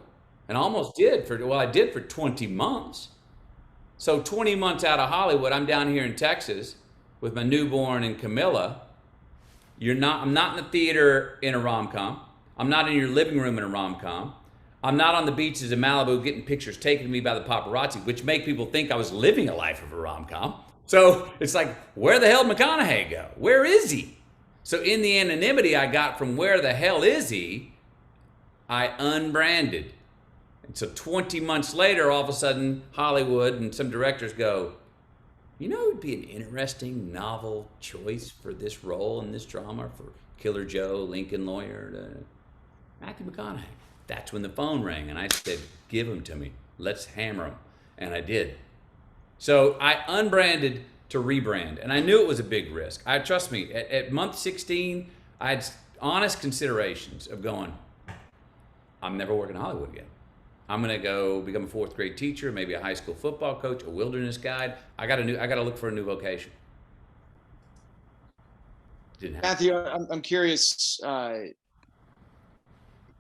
And I almost did I did for 20 months. So 20 months out of Hollywood, I'm down here in Texas with my newborn and Camilla. I'm not in the theater in a rom-com. I'm not in your living room in a rom-com. I'm not on the beaches in Malibu getting pictures taken of me by the paparazzi, which make people think I was living a life of a rom-com. So it's like, where the hell did McConaughey go? Where is he? So in the anonymity I got from where the hell is he, I unbranded. And so 20 months later, all of a sudden, Hollywood and some directors go, you know, it would be an interesting novel choice for this role in this drama for Killer Joe, Lincoln Lawyer, Matthew McConaughey. That's when the phone rang and I said, give him to me. Let's hammer him. And I did. So I unbranded to rebrand. And I knew it was a big risk. Trust me, at month 16, I had honest considerations of going, I'm never working in Hollywood again. I'm gonna go become a fourth grade teacher, maybe a high school football coach, a wilderness guide. I got to look for a new vocation. Didn't happen. Matthew, I'm curious.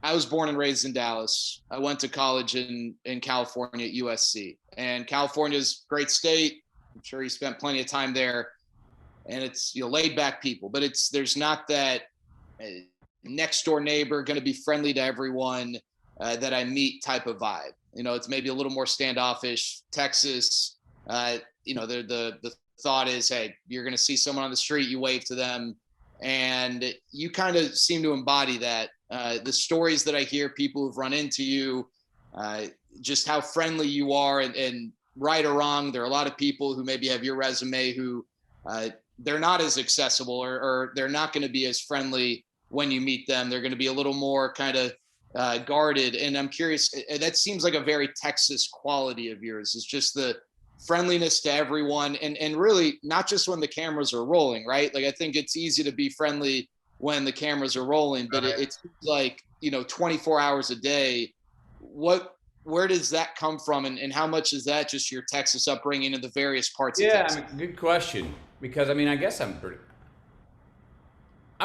I was born and raised in Dallas. I went to college in California at USC, and California's a great state. I'm sure you spent plenty of time there, and it's, you know, laid back people, but there's not that next door neighbor going to be friendly to everyone that I meet type of vibe. You know, it's maybe a little more standoffish. Texas, you know, the thought is, hey, you're going to see someone on the street, you wave to them, and you kind of seem to embody that. The stories that I hear, people who've run into you, just how friendly you are, and right or wrong, there are a lot of people who maybe have your resume who they're not as accessible, or they're not going to be as friendly when you meet them. They're going to be a little more kind of guarded. And I'm curious, that seems like a very Texas quality of yours. It's just the friendliness to everyone, and really not just when the cameras are rolling, right? Like, I think it's easy to be friendly when the cameras are rolling, but it's like, you know, 24 hours a day. Where does that come from, and how much is that just your Texas upbringing in the various parts of Texas? I mean, good question, because I mean, I guess I'm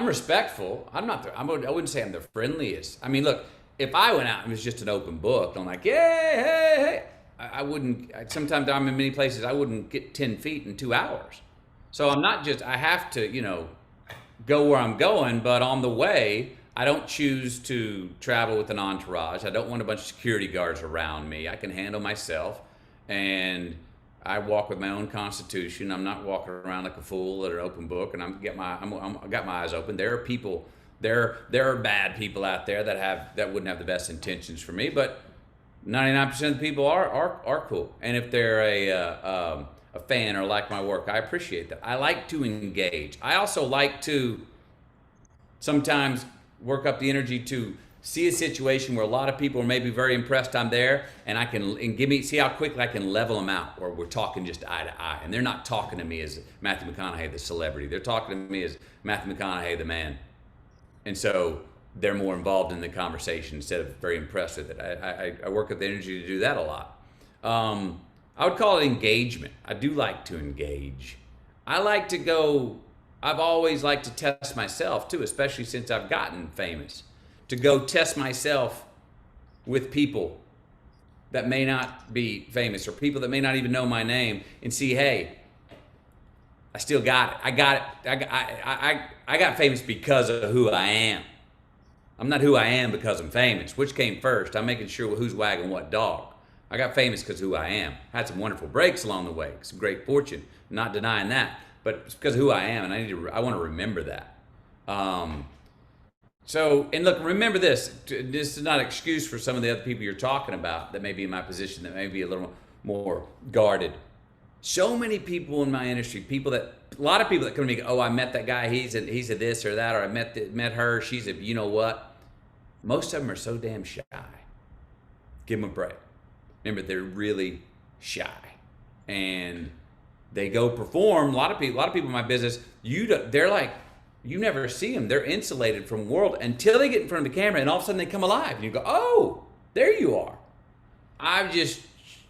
respectful. I wouldn't say I'm the friendliest. I mean, look, if I went out and it was just an open book, I'm like, hey, I wouldn't. Sometimes I'm in many places I wouldn't get 10 feet in 2 hours. So I'm not just, I have to, you know, go where I'm going, but on the way, I don't choose to travel with an entourage. I don't want a bunch of security guards around me. I can handle myself, and I walk with my own constitution. I'm not walking around like a fool at an open book, and I got my eyes open. There are people, there are bad people out there that wouldn't have the best intentions for me, but 99% of the people are cool. And if they're a fan or like my work, I appreciate that. I like to engage. I also like to sometimes work up the energy to see a situation where a lot of people are maybe very impressed I'm there, and see how quickly I can level them out, or we're talking just eye to eye, and they're not talking to me as Matthew McConaughey, the celebrity. They're talking to me as Matthew McConaughey, the man. And so they're more involved in the conversation instead of very impressed with it. I work up the energy to do that a lot. I would call it engagement. I do like to engage. I've always liked to test myself too, especially since I've gotten famous, to go test myself with people that may not be famous, or people that may not even know my name, and see, hey, I still got it. I got famous because of who I am. I'm not who I am because I'm famous. Which came first? I'm making sure who's wagging what dog. I got famous because of who I am. Had some wonderful breaks along the way, some great fortune, not denying that. But it's because of who I am, and I want to remember that. So, and look, remember this. This is not an excuse for some of the other people you're talking about that may be in my position, that may be a little more guarded. So many people in my industry, a lot of people that come to me go, oh, I met that guy, he's a this or that, or I met her, she's a you know what. Most of them are so damn shy. Give them a break. Remember, they're really shy, and they go perform. A lot of people in my business, they're like, you never see them. They're insulated from the world until they get in front of the camera, and all of a sudden they come alive, and you go, oh, there you are. I've just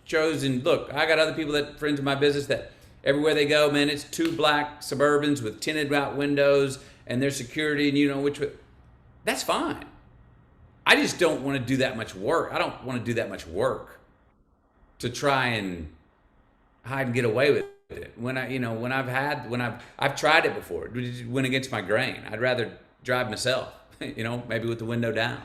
chosen. Look, I got other friends in my business that everywhere they go, man, it's 2 black Suburbans with tinted out windows, and their security, and you know which way. That's fine. I just don't want to do that much work. I don't want to do that much work to try and hide and get away with it. I've tried it before. It just went against my grain. I'd rather drive myself, maybe with the window down.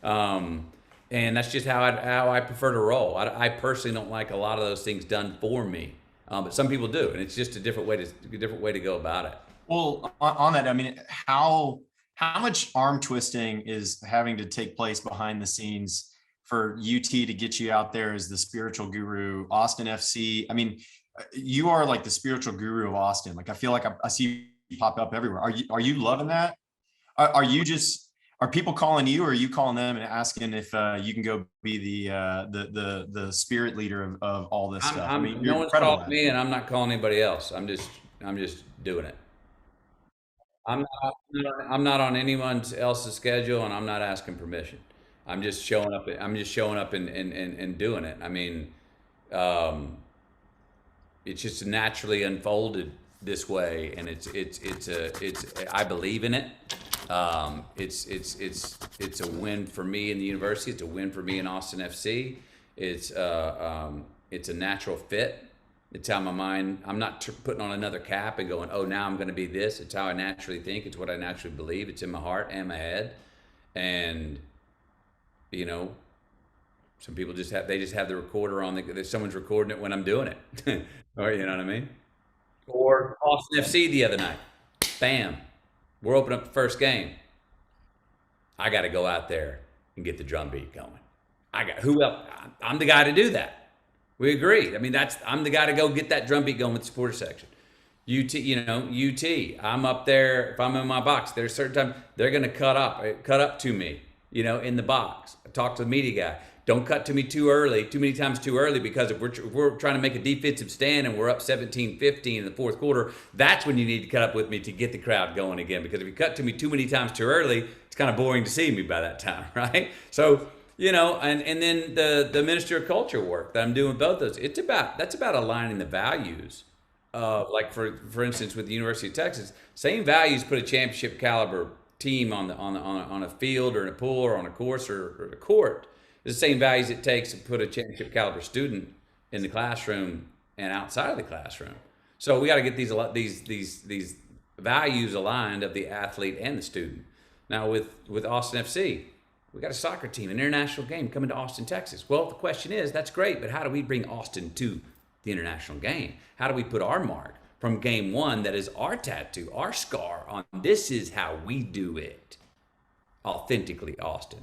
And that's just how I prefer to roll. I personally don't like a lot of those things done for me, but some people do, and it's just a different way to go about it. Well, on that, I mean, how much arm twisting is having to take place behind the scenes for UT to get you out there as the spiritual guru, Austin FC? I mean, you are like the spiritual guru of Austin. Like, I feel like I see you pop up everywhere. Are you loving that? Are people calling you, or are you calling them and asking if you can go be the spirit leader of all this stuff? I mean, no one's calling me, and I'm not calling anybody else. I'm just doing it. I'm not on anyone else's schedule, and I'm not asking permission. I'm just showing up. I'm just showing up and doing it. I mean, um, it's just naturally unfolded this way, and it's I believe in it. It's a win for me in the university. It's a win for me in Austin FC. It's a natural fit. It's how my mind. I'm not putting on another cap and going, oh, now I'm going to be this. It's how I naturally think. It's what I naturally believe. It's in my heart and my head, and you know, some people just have the recorder on. Someone's recording it when I'm doing it, or you know what I mean. Or Austin FC the other night. Bam. We're opening up the first game. I got to go out there and get the drum beat going. Who else? I'm the guy to do that. We agree. I mean, I'm the guy to go get that drum beat going with the supporter section. UT. I'm up there. If I'm in my box, there's certain times they're going to cut up to me, in the box. I talk to the media guy. Don't cut to me too many times too early, because if we're trying to make a defensive stand and we're up 17-15 in the fourth quarter, that's when you need to cut up with me to get the crowd going again. Because if you cut to me too many times too early, it's kind of boring to see me by that time, right? So, and then the Minister of Culture work that I'm doing with both those, that's about aligning the values. Like for instance, with the University of Texas, same values put a championship caliber team on a field or in a pool or on a course or a court. The same values it takes to put a championship caliber student in the classroom and outside of the classroom. So we got to get these values aligned of the athlete and the student. Now with Austin FC, we got a soccer team, an international game coming to Austin, Texas. Well, the question is, that's great, but how do we bring Austin to the international game? How do we put our mark from game one, that is our tattoo, our scar on this is how we do it authentically, Austin?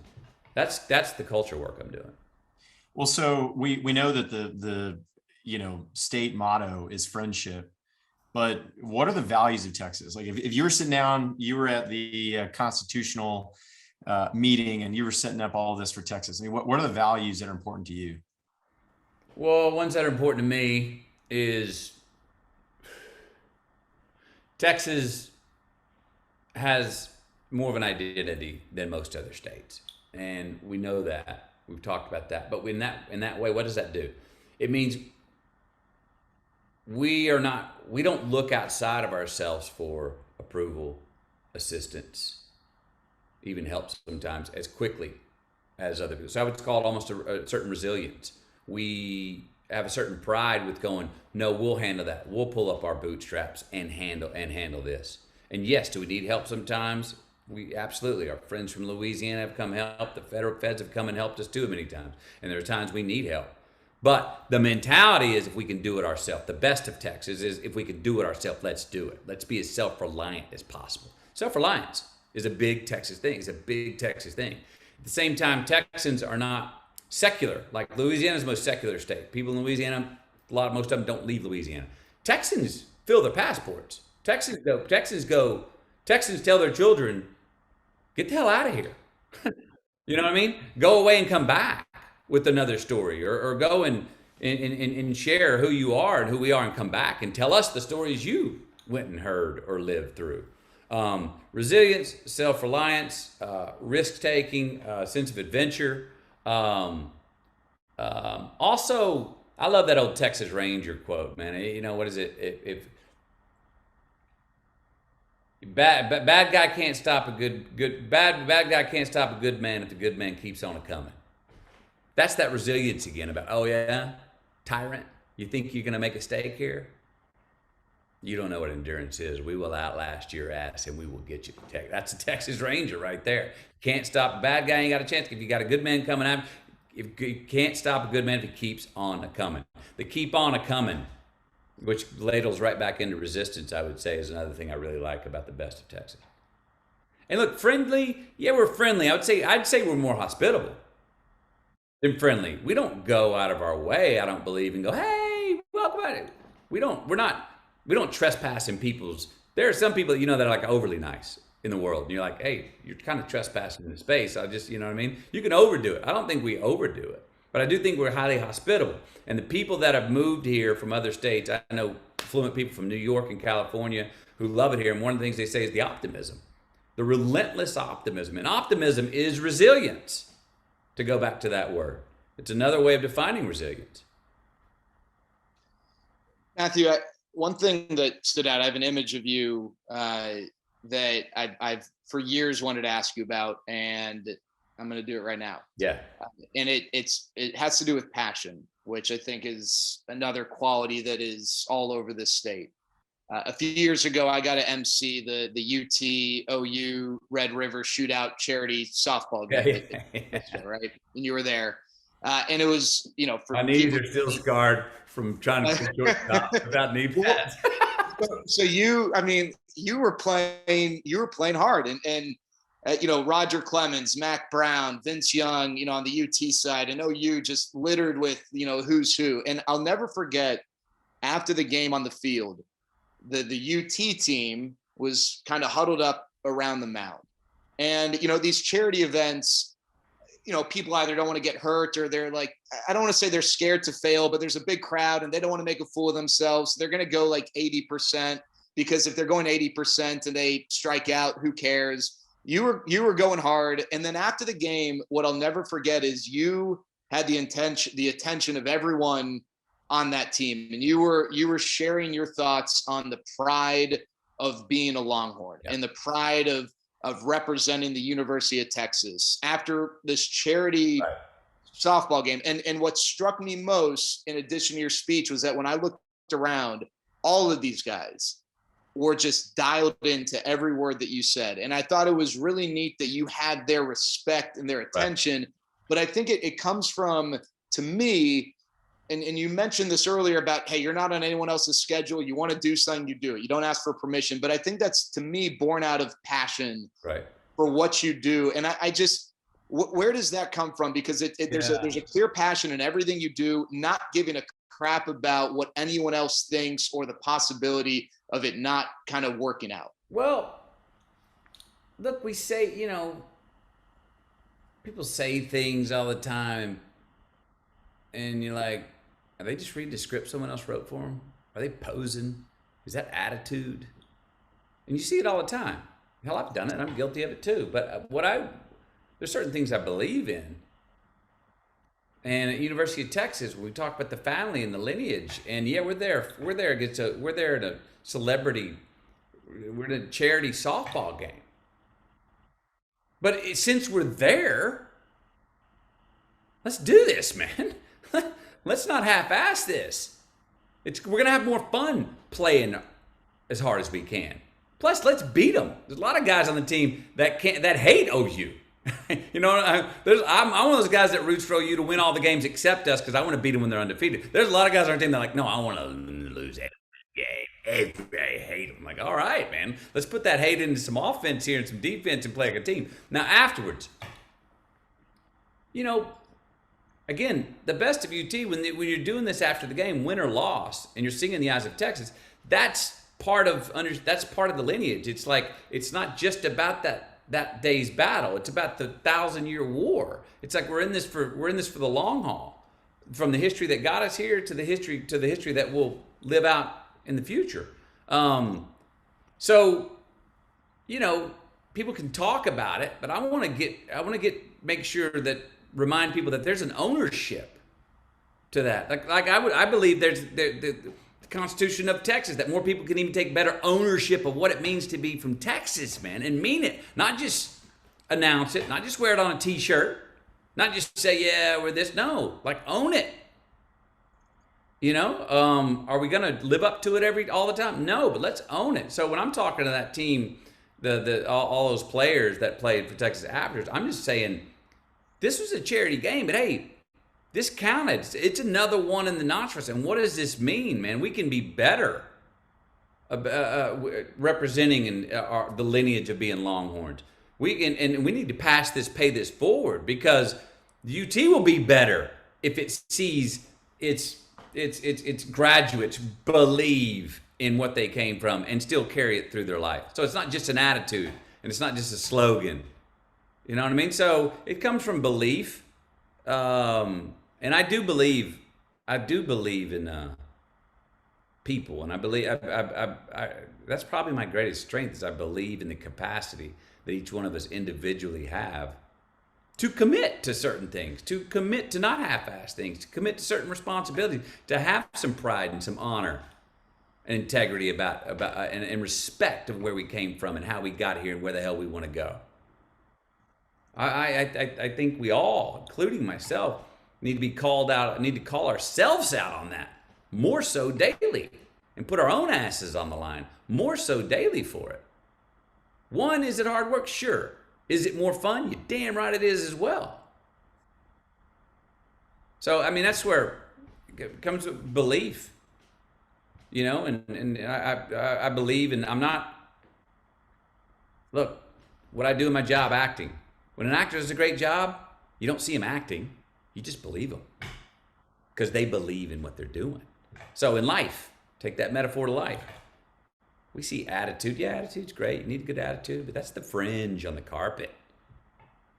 That's the culture work I'm doing. Well, so we know that the state motto is friendship, but what are the values of Texas? Like if you were sitting down, you were at the constitutional meeting and you were setting up all of this for Texas. I mean, what are the values that are important to you? Well, ones that are important to me is Texas has more of an identity than most other states. And we know that. We've talked about that. But in that way, what does that do? It means we don't look outside of ourselves for approval, assistance, even help sometimes as quickly as other people. So I would call it almost a certain resilience. We have a certain pride with going, no, we'll handle that. We'll pull up our bootstraps and handle this. And yes, do we need help sometimes? We absolutely. Our friends from Louisiana have come help. The federal feds have come and helped us too many times. And there are times we need help. But the mentality is if we can do it ourselves. The best of Texas is if we can do it ourselves, let's do it. Let's be as self-reliant as possible. Self-reliance is a big Texas thing. It's a big Texas thing. At the same time, Texans are not secular. Like Louisiana's the most secular state. People in Louisiana, most of them don't leave Louisiana. Texans fill their passports. Texans tell their children, get the hell out of here. You know what I mean? Go away and come back with another story, or go and share who you are and who we are and come back and tell us the stories you went and heard or lived through. Resilience, self-reliance, risk-taking, sense of adventure. Also, I love that old Texas Ranger quote, man. What is it? If bad guy can't stop a bad guy can't stop a good man if the good man keeps on a coming. That's that resilience again about, oh yeah, tyrant, you think you're gonna make a stake here? You don't know what endurance is. We will outlast your ass and we will get you to Texas. That's a Texas Ranger right there. Can't stop a bad guy, ain't got a chance. If you got a good man coming out, if you can't stop a good man if he keeps on a coming. The keep on a coming, which ladles right back into resistance, I would say, is another thing I really like about the best of Texas. And look, friendly, yeah, we're friendly. I'd say we're more hospitable than friendly. We don't go out of our way, I don't believe, and go, hey, welcome back. We don't trespass in people's. There are some people that are like overly nice in the world, and you're like, hey, you're kind of trespassing in the space. I just, you know what I mean? You can overdo it. I don't think we overdo it. But I do think we're highly hospitable. And the people that have moved here from other states, I know fluent people from New York and California who love it here. And one of the things they say is the optimism, the relentless optimism. And optimism is resilience. to go back to that word. It's another way of defining resilience. Matthew, one thing that stood out, I have an image of you that I've for years wanted to ask you about, and I'm going to do it right now. Yeah. And it has to do with passion, which I think is another quality that is all over this state. A few years ago, I got to MC the UT OU Red River Shootout charity softball game, right? And you were there. And it was, for my knees are still scarred from trying to play shortstop without knee pads. So you were playing hard, and Roger Clemens, Mac Brown, Vince Young, on the UT side, and OU just littered with, who's who. And I'll never forget, after the game on the field, the UT team was kind of huddled up around the mound. And, these charity events, people either don't want to get hurt, or they're like, I don't want to say they're scared to fail, but there's a big crowd and they don't want to make a fool of themselves. They're going to go like 80%, because if they're going 80% and they strike out, who cares? You were going hard. And then after the game, what I'll never forget is you had the attention of everyone on that team. And you were sharing your thoughts on the pride of being a Longhorn, and the pride of representing the University of Texas after this charity softball game. And what struck me most, in addition to your speech, was that when I looked around, all of these guys were just dialed into every word that you said. And I thought it was really neat that you had their respect and their attention. But I think it comes from, to me, and you mentioned this earlier about, hey, you're not on anyone else's schedule. You want to do something, you do it. You don't ask for permission. But I think that's, to me, born out of passion for what you do. And I just, where does that come from? Because there's a clear passion in everything you do, not giving a crap about what anyone else thinks or the possibility of it not kind of working out. Well, look, we say, people say things all the time, and you're like, are they just reading the script someone else wrote for them? Are they posing? Is that attitude? And you see it all the time. Hell, I've done it. I'm guilty of it too. But there's certain things I believe in. And at University of Texas, we talk about the family and the lineage. And yeah, we're there. We're there in a celebrity. We're in a charity softball game. But since we're there, let's do this, man. Let's not half-ass this. We're gonna have more fun playing as hard as we can. Plus, let's beat them. There's a lot of guys on the team that hate OU. I'm one of those guys that roots for OU to win all the games except us, because I want to beat them when they're undefeated. There's a lot of guys on our team that are like, no, I want to lose every game. I hate them. I'm like, all right, man. Let's put that hate into some offense here and some defense and play like a team. Now, afterwards, again, the best of UT, when you're doing this after the game, win or loss, and you're singing the eyes of Texas, that's part of the lineage. It's like, it's not just about that day's battle. It's about the 1,000-year war. It's like we're in this for the long haul, from the history that got us here to the history that will live out in the future. So, people can talk about it, but I want to make sure that remind people that there's an ownership to that. I believe there's the Constitution of Texas, that more people can even take better ownership of what it means to be from Texas, man, and mean it. Not just announce it, not just wear it on a t-shirt, not just say, yeah, we're this. No, like, own it. Are we going to live up to it all the time? No, but let's own it. So when I'm talking to that team, all those players that played for Texas after, I'm just saying, this was a charity game, but hey, this counted. It's another one in the notch for us. And what does this mean, man? We can be better representing the lineage of being Longhorns. We need to pay this forward, because the UT will be better if it sees its graduates believe in what they came from and still carry it through their life. So it's not just an attitude, and it's not just a slogan. You know what I mean? So it comes from belief, and I do believe in people, and I believe that's probably my greatest strength, is I believe in the capacity that each one of us individually have to commit to certain things, to commit to not half-ass things, to commit to certain responsibilities, to have some pride and some honor and integrity about and respect of where we came from and how we got here and where the hell we want to go. I think we all, including myself, need to be called out, need to call ourselves out on that more so daily and put our own asses on the line more so daily for it. One, is it hard work? Sure. Is it more fun? You damn right it is as well. So, I mean, that's where it comes to belief, you know, and I believe, and I'm not, look, what I do in my job, acting. When an actor does a great job, you don't see him acting, you just believe them because they believe in what they're doing. So in life, take that metaphor to life. We see attitude. Yeah, attitude's great. You need a good attitude, but that's the fringe on the carpet.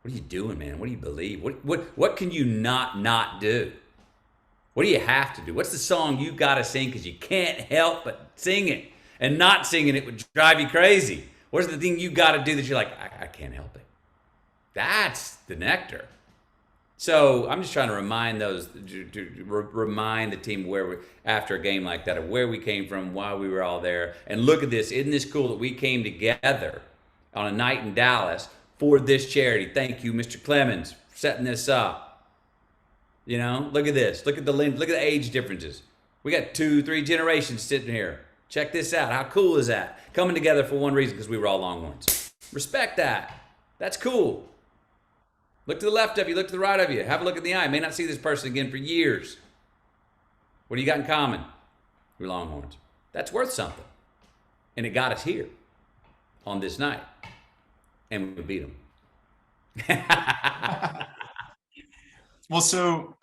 What are you doing, man? What do you believe? What can you not do? What do you have to do? What's the song you got to sing because you can't help but sing it, and not singing it would drive you crazy? What's the thing you got to do that you're like, I can't help it? That's the nectar. So I'm just trying to remind remind the team where we, after a game like that, of where we came from, why we were all there. And look at this. Isn't this cool that we came together on a night in Dallas for this charity? Thank you, Mr. Clemens, for setting this up. You know, look at this. Look at the age differences. We got 2-3 generations sitting here. Check this out. How cool is that? Coming together for one reason, because we were all Longhorns. Respect that. That's cool. Look to the left of you, look to the right of you. Have a look in the eye. May not see this person again for years. What do you got in common? We're Longhorns. That's worth something. And it got us here on this night. And we beat them. Well, so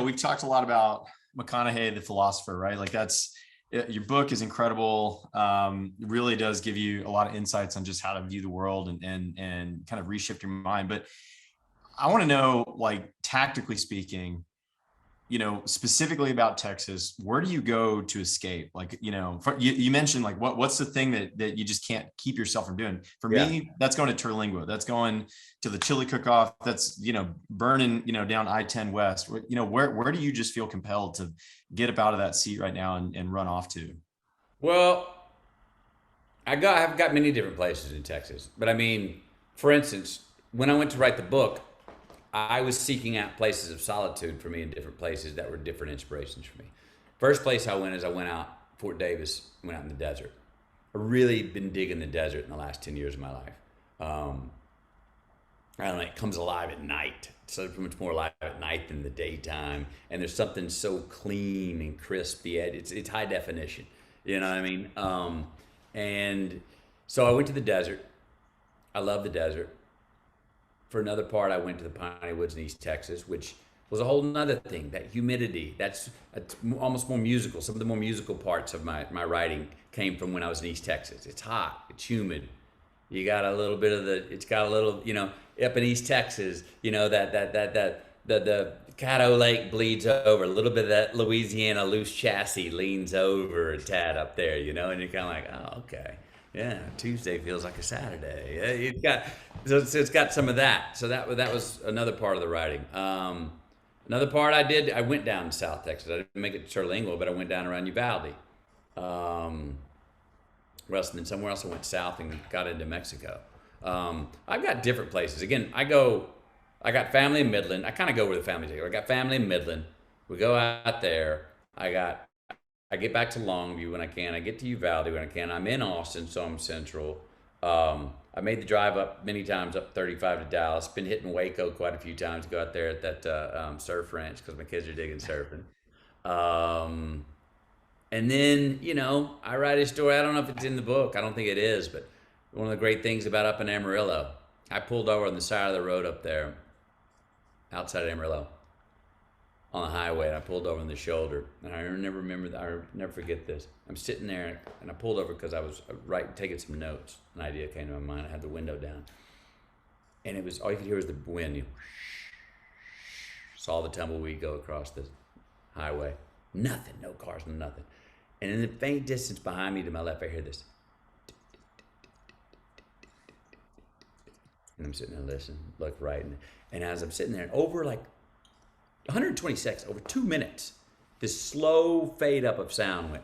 we've talked a lot about McConaughey, the philosopher, right? Like your book is incredible. It really does give you a lot of insights on just how to view the world and kind of reshift your mind. But I want to know, like, tactically speaking, you know, specifically about Texas, where do you go to escape? Like, you know, you mentioned like, what's the thing that you just can't keep yourself from doing? For me, that's going to Terlingua. That's going to the chili cook-off. That's, you know, burning, you know, down I-10 West. You know, where do you just feel compelled to get up out of that seat right now and run off to? Well, I've got many different places in Texas, but I mean, for instance, when I went to write the book, I was seeking out places of solitude for me in different places that were different inspirations for me. First place I went out Fort Davis, went out in the desert. I've really been digging the desert in the last 10 years of my life. I don't know, it comes alive at night. So much more alive at night than the daytime. And there's something so clean and crispy. It's high definition. You know what I mean? And so I went to the desert. I love the desert. For another part, I went to the Piney Woods in East Texas, which was a whole nother thing. That humidity, that's almost more musical. Some of the more musical parts of my writing came from when I was in East Texas. It's hot, it's humid. You got a little bit of it's got a little, you know, up in East Texas, you know, the Caddo Lake bleeds over. A little bit of that Louisiana loose chassis leans over a tad up there, you know, and you're kind of like, oh, okay. Yeah, Tuesday feels like a Saturday. It's got some of that. So that was another part of the writing. Another part I went down to South Texas. I didn't make it to Terlingua, but I went down around Uvalde. Where else? And then somewhere else I went south and got into Mexico. I've got different places. Again, I got family in Midland. I kind of go where the family's at. I got family in Midland. We go out there. I get back to Longview when I can. I get to Uvalde when I can. I'm in Austin, so I'm central. I made the drive up many times, up 35 to Dallas. Been hitting Waco quite a few times to go out there at that surf ranch because my kids are digging surfing. And then, you know, I write a story. I don't know if it's in the book. I don't think it is, but one of the great things about up in Amarillo, I pulled over on the side of the road up there, outside of Amarillo, on the highway, and I pulled over on the shoulder, and I never forget this. I'm sitting there, and I pulled over because I was taking some notes. An idea came to my mind. I had the window down, and it was all you could hear was the wind. You know, saw the tumbleweed go across the highway. Nothing, no cars, nothing. And in the faint distance behind me to my left, I hear this. And I'm sitting there listening, look right. And as I'm sitting there, over like 120 seconds, over 2 minutes, this slow fade up of sound went.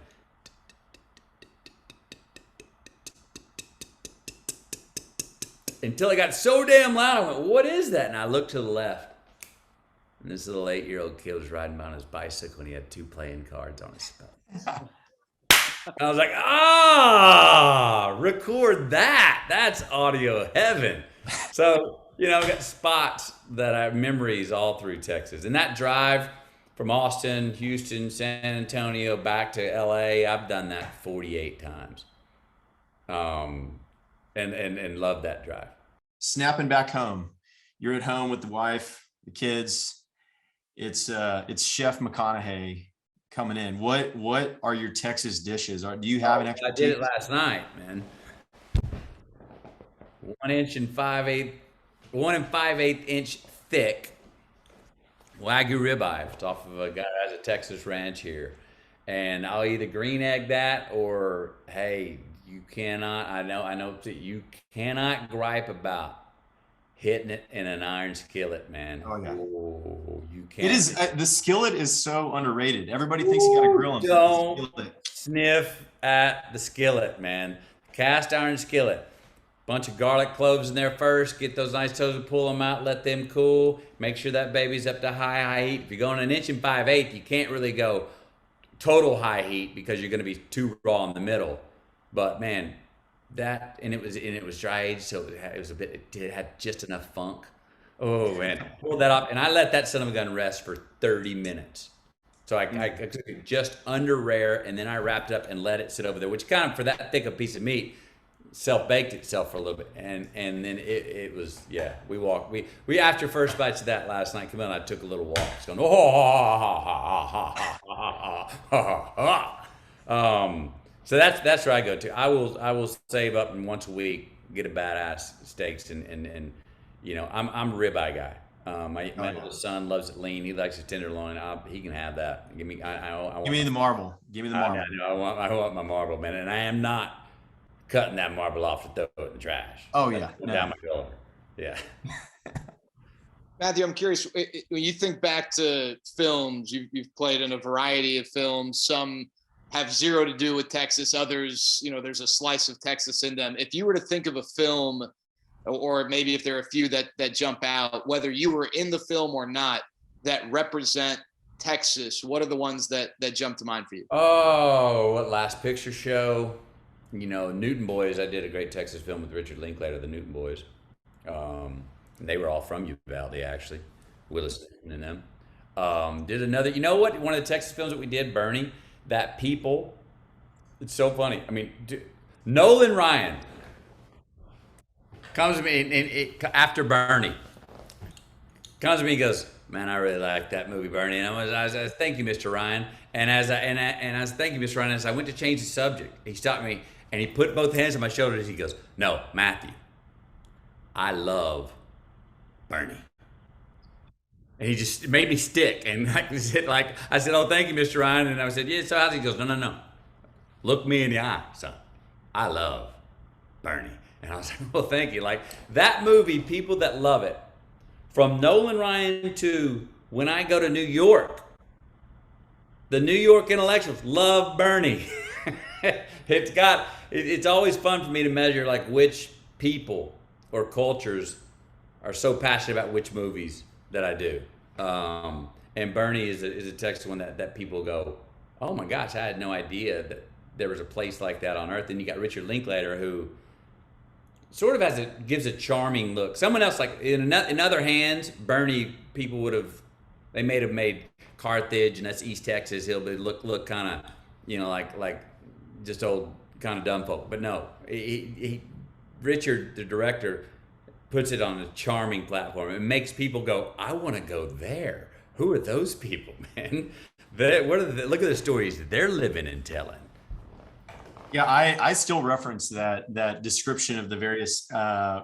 Until it got so damn loud, I went, what is that? And I looked to the left. And this little 8-year-old kid was riding by on his bicycle, and he had 2 playing cards on his spell. I was like, record that. That's audio heaven. So, I've got spots that I have memories all through Texas. And that drive from Austin, Houston, San Antonio, back to LA, I've done that 48 times. And love that drive. Snapping back home. You're at home with the wife, the kids. It's Chef McConaughey coming in. What are your Texas dishes? Do you have an extra? I did it last night, man. 1 5/8 inch thick Wagyu ribeye. It's off of a guy that has a Texas ranch here, and I'll either green egg that or hey, you cannot. I know that you cannot gripe about hitting it in an iron skillet, man. Oh yeah. Oh, you can't. It is the skillet is so underrated. Everybody thinks you got to grill them. Don't sniff at the skillet, man. Cast iron skillet. Bunch of garlic cloves in there first. Get those nice toes and pull them out. Let them cool. Make sure that baby's up to high heat. If you're going 1 5/8 inches, you can't really go total high heat because you're going to be too raw in the middle. But man, it was dry aged, so it had just enough funk. Oh man, pulled that up, and I let that son of a gun rest for 30 minutes. So I took it just under rare, and then I wrapped it up and let it sit over there, which kind of, for that thick a piece of meat, self-baked itself for a little bit, and then it was, yeah, we after first bites of that last night, come on, I took a little walk, just going, so that's where I go to. I will save up and once a week get a badass steaks, and I'm a ribeye guy. My oldest son loves it lean. He likes it tenderloin. He can have that. Give me the marble. Give me the marble. I want my marble, man, and I am not cutting that marble off to throw it in the trash. Oh yeah, down my shoulder. Yeah. Matthew, I'm curious, when you think back to films, you've played in a variety of films. Some have zero to do with Texas. Others, there's a slice of Texas in them. If you were to think of a film, or maybe if there are a few that jump out, whether you were in the film or not, that represent Texas, what are the ones that jump to mind for you? Oh, what Last Picture Show? Newton Boys. I did a great Texas film with Richard Linklater, the Newton Boys. They were all from Uvalde, actually. Willis and them. Did another, one of the Texas films that we did, Bernie, that people, it's so funny. I mean, Nolan Ryan comes to me after Bernie. Comes to me and goes, man, I really like that movie, Bernie. And I was thank you, Mr. Ryan. And as I thank you, Mr. Ryan, as I went to change the subject, he stopped me and he put both hands on my shoulders. He goes, no, Matthew, I love Bernie. And he just made me stick. And I said, oh, thank you, Mr. Ryan. And I said, yeah, so how's he? He goes, no. Look me in the eye, son. I love Bernie. And I was like, well, thank you. Like that movie, people that love it, from Nolan Ryan to when I go to New York, the New York intellectuals love Bernie. It's always fun for me to measure like which people or cultures are so passionate about which movies that I do. And Bernie is a Texas one that people go, oh my gosh, I had no idea that there was a place like that on earth. And you got Richard Linklater, who sort of gives a charming look. Someone else, like in other hands, Bernie, people would have made Carthage, and that's East Texas. He'll be look kind of, like just old kind of dumb folk. But no, Richard, the director, puts it on a charming platform. It makes people go, I want to go there. Who are those people, man? Look at the stories that they're living and telling. Yeah, I still reference that description of the various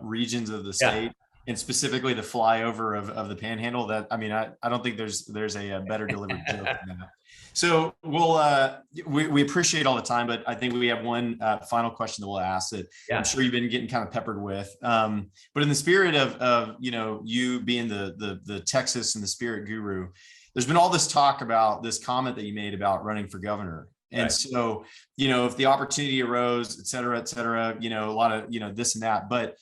regions of the state, and specifically the flyover of the Panhandle. That I don't think there's a better delivered joke than that. So we appreciate all the time, but I think we have one final question that we'll ask that I'm sure you've been getting kind of peppered with. But in the spirit of you being the Texas and the spirit guru, there's been all this talk about this comment that you made about running for governor. And right. So, if the opportunity arose, et cetera, a lot of, this and that, but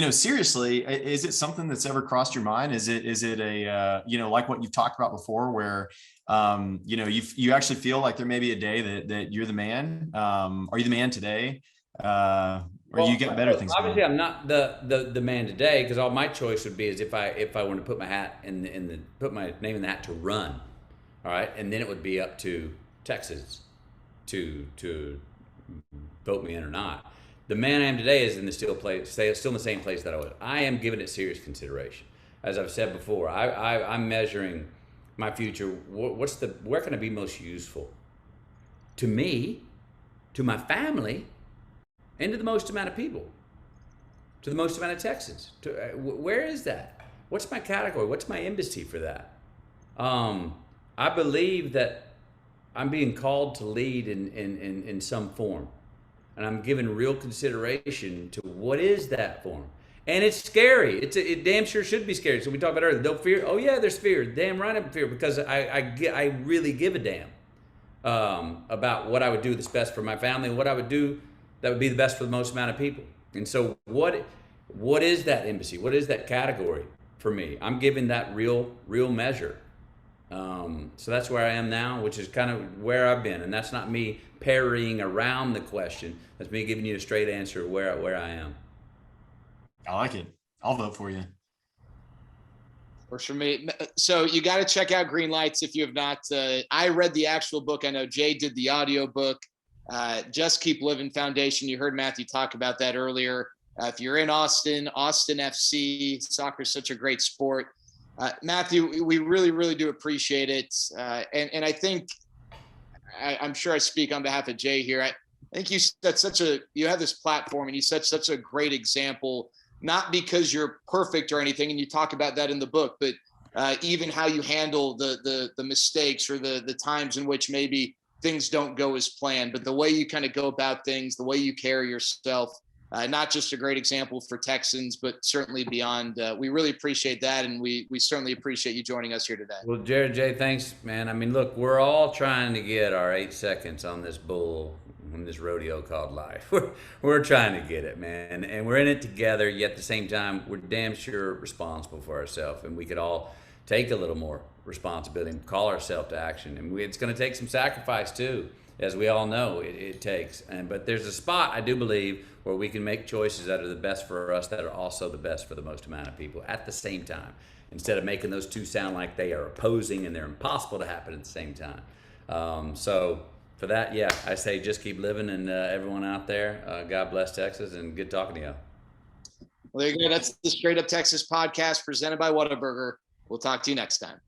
seriously, is it something that's ever crossed your mind? Is it a, like what you've talked about before, where, you actually feel like there may be a day that you're the man? Are you the man today? Or you get better things? Obviously, I'm not the man today, because all my choice would be is if I want to put my hat put my name in the hat to run, all right, and then it would be up to Texas to vote me in or not. The man I am today is still in the same place that I was. I am giving it serious consideration. As I've said before, I'm measuring my future. Where can I be most useful? To me, to my family, and to the most amount of people, to the most amount of Texans. Where is that? What's my category? What's my embassy for that? I believe that I'm being called to lead in some form. And I'm giving real consideration to what is that form. And it's scary. It damn sure should be scary. So we talked about earlier, don't fear. Oh yeah, there's fear. Damn right I'm fear, because I really give a damn about what I would do that's best for my family, and what I would do that would be the best for the most amount of people. And so what is that embassy? What is that category for me? I'm giving that real measure. So that's where I am now, which is kind of where I've been. And that's not me parrying around the question. That's me giving you a straight answer where I am. I like it. I'll vote for you. Works for me. So you got to check out Greenlights if you have not. I read the actual book. I know Jay did the audio book. Just Keep Living Foundation. You heard Matthew talk about that earlier. If you're in Austin FC, soccer is such a great sport. Matthew, we really, really do appreciate it. And I think, I'm sure I speak on behalf of Jay here. I think you have this platform and you set such a great example, not because you're perfect or anything, and you talk about that in the book, but even how you handle the mistakes or the times in which maybe things don't go as planned, but the way you kind of go about things, the way you carry yourself. Not just a great example for Texans, but certainly beyond. We really appreciate that, and we certainly appreciate you joining us here today. Well, Jared, Jay, thanks, man. I mean, look, we're all trying to get our 8 seconds on this rodeo called life. We're trying to get it, man, and we're in it together. Yet at the same time, we're damn sure responsible for ourselves, and we could all take a little more responsibility and call ourselves to action. And it's going to take some sacrifice too, as we all know it takes. But there's a spot, I do believe, where we can make choices that are the best for us, that are also the best for the most amount of people at the same time, instead of making those two sound like they are opposing and they're impossible to happen at the same time. So for that, yeah, I say just keep living, and everyone out there, God bless Texas, and good talking to you. Well, there you go. That's the Straight Up Texas podcast presented by Whataburger. We'll talk to you next time.